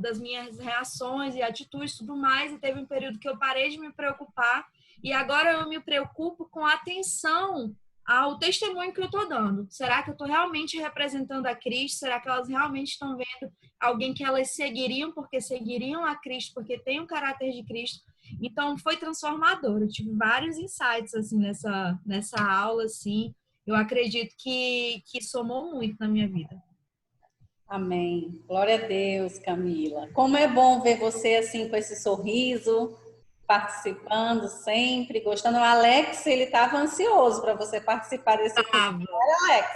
Speaker 7: das minhas reações e atitudes e tudo mais, e teve um período que eu parei de me preocupar, e agora eu me preocupo com a atenção ao testemunho que eu estou dando. Será que eu estou realmente representando a Cristo? Será que elas realmente estão vendo alguém que elas seguiriam porque seguiriam a Cristo, porque tem o caráter de Cristo? Então, foi transformador. Eu tive vários insights assim, nessa aula. Assim. Eu acredito que somou muito na minha vida.
Speaker 2: Amém. Glória a Deus, Camila. Como é bom ver você assim com esse sorriso, participando sempre, gostando. O Alex, ele estava ansioso para você participar desse curso. Alex.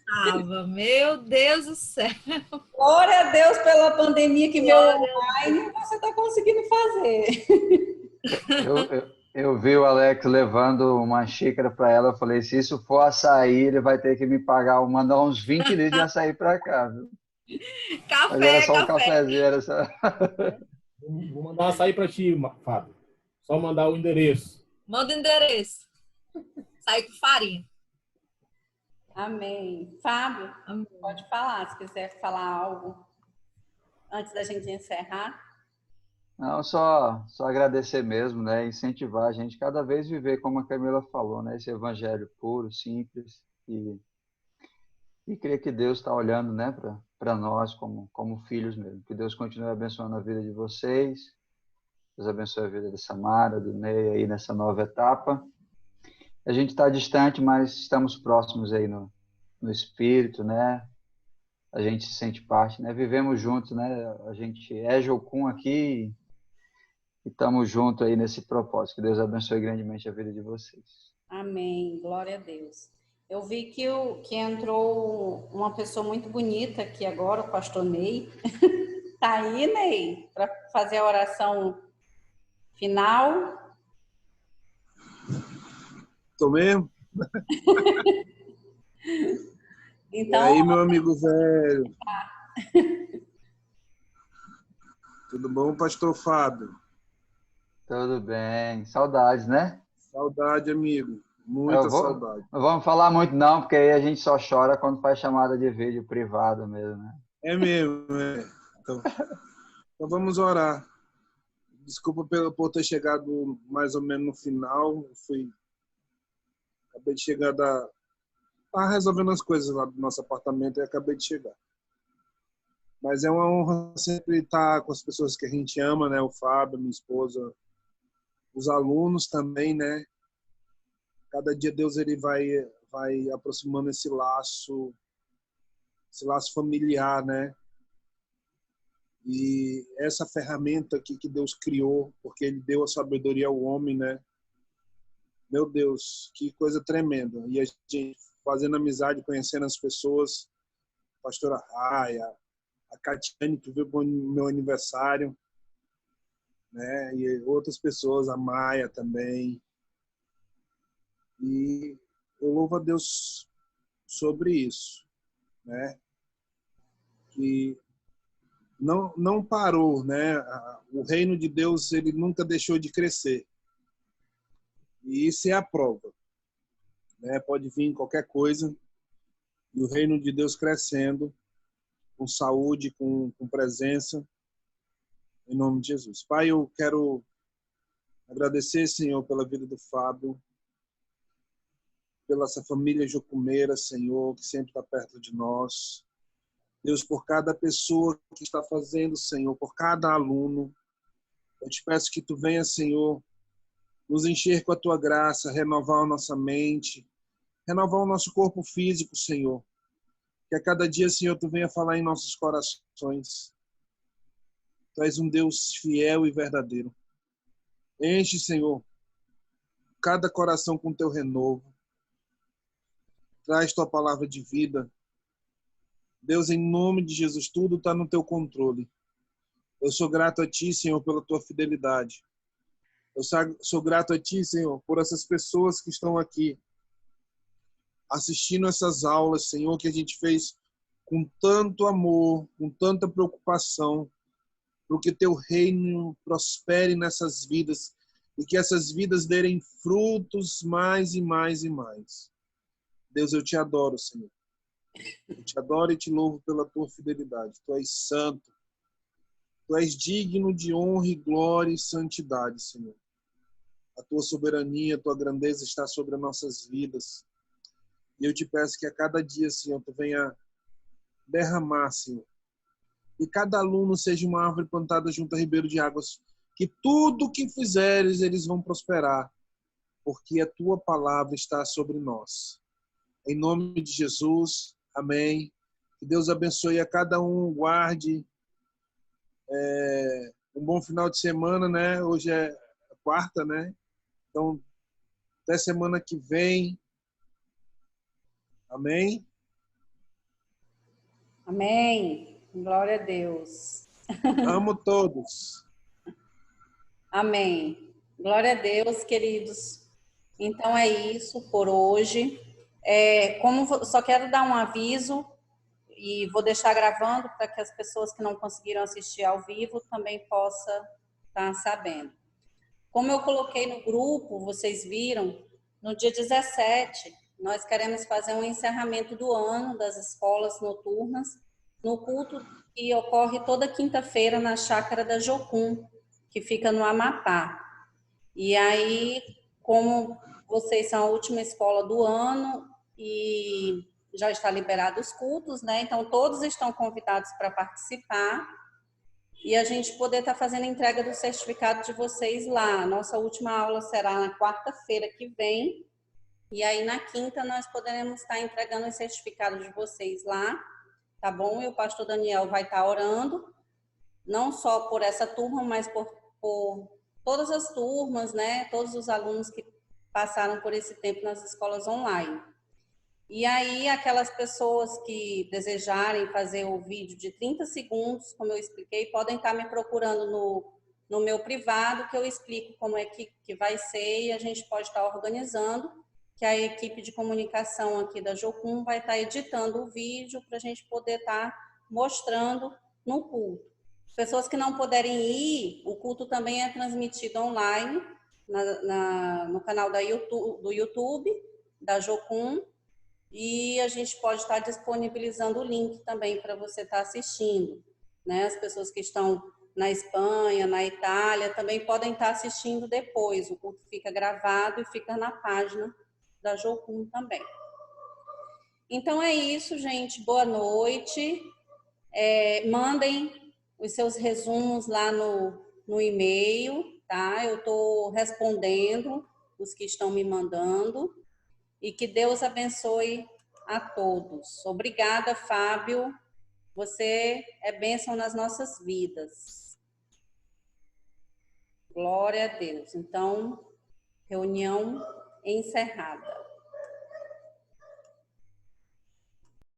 Speaker 7: Tava, meu Deus do céu.
Speaker 2: Glória a Deus pela pandemia que veio online, você está conseguindo fazer.
Speaker 1: Eu vi o Alex levando uma xícara para ela, eu falei, se isso for açaí, ele vai ter que me pagar, mandar uns 20 litros de açaí para cá, viu? Mas era só um cafezinho, era só...
Speaker 8: Vou mandar açaí para ti, Fábio. Só mandar o endereço.
Speaker 7: Manda o endereço. Açaí com farinha.
Speaker 2: Amém. Fábio,
Speaker 7: Amém.
Speaker 2: pode falar, se quiser falar algo antes da gente encerrar.
Speaker 1: Não, só agradecer mesmo, né? Incentivar a gente cada vez viver, como a Camila falou, né? Esse evangelho puro, simples e crer que Deus está olhando, né? Para nós como filhos mesmo. Que Deus continue abençoando a vida de vocês. Deus abençoe a vida da Samara, do Ney aí nessa nova etapa. A gente está distante, mas estamos próximos aí no espírito, né? A gente se sente parte, né? Vivemos juntos, né? A gente é Jocum aqui e estamos juntos aí nesse propósito. Que Deus abençoe grandemente a vida de vocês.
Speaker 2: Amém. Glória a Deus. Eu vi que entrou uma pessoa muito bonita aqui agora, o pastor Ney. Tá aí, Ney, para fazer a oração final.
Speaker 9: Tô mesmo?
Speaker 2: Então,
Speaker 9: e aí, meu amigo velho? Tudo bom, pastor Fábio?
Speaker 1: Tudo bem. Saudades, né?
Speaker 9: Saudade, amigo. Muita saudade.
Speaker 1: Não vamos falar muito não, porque aí a gente só chora quando faz chamada de vídeo privado mesmo, né?
Speaker 9: É mesmo, é. Então vamos orar. Desculpa por ter chegado mais ou menos no final. Acabei de chegar Tá resolvendo as coisas lá do nosso apartamento e acabei de chegar. Mas é uma honra sempre estar com as pessoas que a gente ama, né? O Fábio, minha esposa, os alunos também, né? Cada dia Deus ele vai aproximando esse laço familiar, né? E essa ferramenta aqui que Deus criou, porque Ele deu a sabedoria ao homem, né? Meu Deus, que coisa tremenda. E a gente fazendo amizade, conhecendo as pessoas, a pastora Raia, a Catiane, que veio para o meu aniversário, né? E outras pessoas, a Maia também. E eu louvo a Deus sobre isso, né? Que não parou, né? O reino de Deus ele nunca deixou de crescer. E isso é a prova, né? Pode vir qualquer coisa e o reino de Deus crescendo com saúde, com presença, em nome de Jesus. Pai, eu quero agradecer, Senhor, pela vida do Fábio, pela essa família jocumeira, Senhor, que sempre está perto de nós. Deus, por cada pessoa que está fazendo, Senhor, por cada aluno, eu te peço que tu venha, Senhor, nos encher com a tua graça, renovar a nossa mente, renovar o nosso corpo físico, Senhor. Que a cada dia, Senhor, tu venha falar em nossos corações. Tu és um Deus fiel e verdadeiro. Enche, Senhor, cada coração com teu renovo. Traz tua palavra de vida. Deus, em nome de Jesus, tudo está no teu controle. Eu sou grato a ti, Senhor, pela tua fidelidade. Eu sou grato a ti, Senhor, por essas pessoas que estão aqui assistindo essas aulas, Senhor, que a gente fez com tanto amor, com tanta preocupação, para que teu reino prospere nessas vidas e que essas vidas derem frutos mais e mais e mais. Deus, eu te adoro, Senhor. Eu te adoro e te louvo pela tua fidelidade. Tu és santo. Tu és digno de honra e glória e santidade, Senhor. A tua soberania, a tua grandeza está sobre as nossas vidas. E eu te peço que a cada dia, Senhor, tu venha derramar, Senhor. E cada aluno seja uma árvore plantada junto a ribeiro de águas. Que tudo que fizeres, eles vão prosperar. Porque a tua palavra está sobre nós. Em nome de Jesus, amém. Que Deus abençoe a cada um, guarde. Um bom final de semana, né? Hoje é quarta, né? Então, até semana que vem. Amém?
Speaker 2: Amém. Glória a Deus.
Speaker 9: Amo todos.
Speaker 2: Amém. Glória a Deus, queridos. Então é isso por hoje. Só quero dar um aviso e vou deixar gravando para que as pessoas que não conseguiram assistir ao vivo também possam estar sabendo. Como eu coloquei no grupo, vocês viram, no dia 17, nós queremos fazer um encerramento do ano das escolas noturnas no culto que ocorre toda quinta-feira na Chácara da Jocum, que fica no Amapá. E aí, como vocês são a última escola do ano e já está liberado os cultos, né? Então, todos estão convidados para participar e a gente poder estar fazendo a entrega do certificado de vocês lá. Nossa última aula será na quarta-feira que vem e aí na quinta nós poderemos estar entregando os certificados de vocês lá, tá bom? E o pastor Daniel vai estar orando, não só por essa turma, mas por todas as turmas, né? Todos os alunos que passaram por esse tempo nas escolas online. E aí, aquelas pessoas que desejarem fazer o vídeo de 30 segundos, como eu expliquei, podem estar me procurando no meu privado, que eu explico como é que vai ser e a gente pode estar organizando, que a equipe de comunicação aqui da Jocum vai estar editando o vídeo para a gente poder estar mostrando no culto. Pessoas que não puderem ir, o culto também é transmitido online no canal do YouTube, da Jocum, e a gente pode estar disponibilizando o link também para você estar assistindo, né? As pessoas que estão na Espanha, na Itália, também podem estar assistindo depois. O culto fica gravado e fica na página da Jocum também. Então é isso, gente. Boa noite. Mandem os seus resumos lá no e-mail, tá? Eu estou respondendo os que estão me mandando. E que Deus abençoe a todos. Obrigada, Fábio. Você é bênção nas nossas vidas. Glória a Deus. Então, reunião encerrada.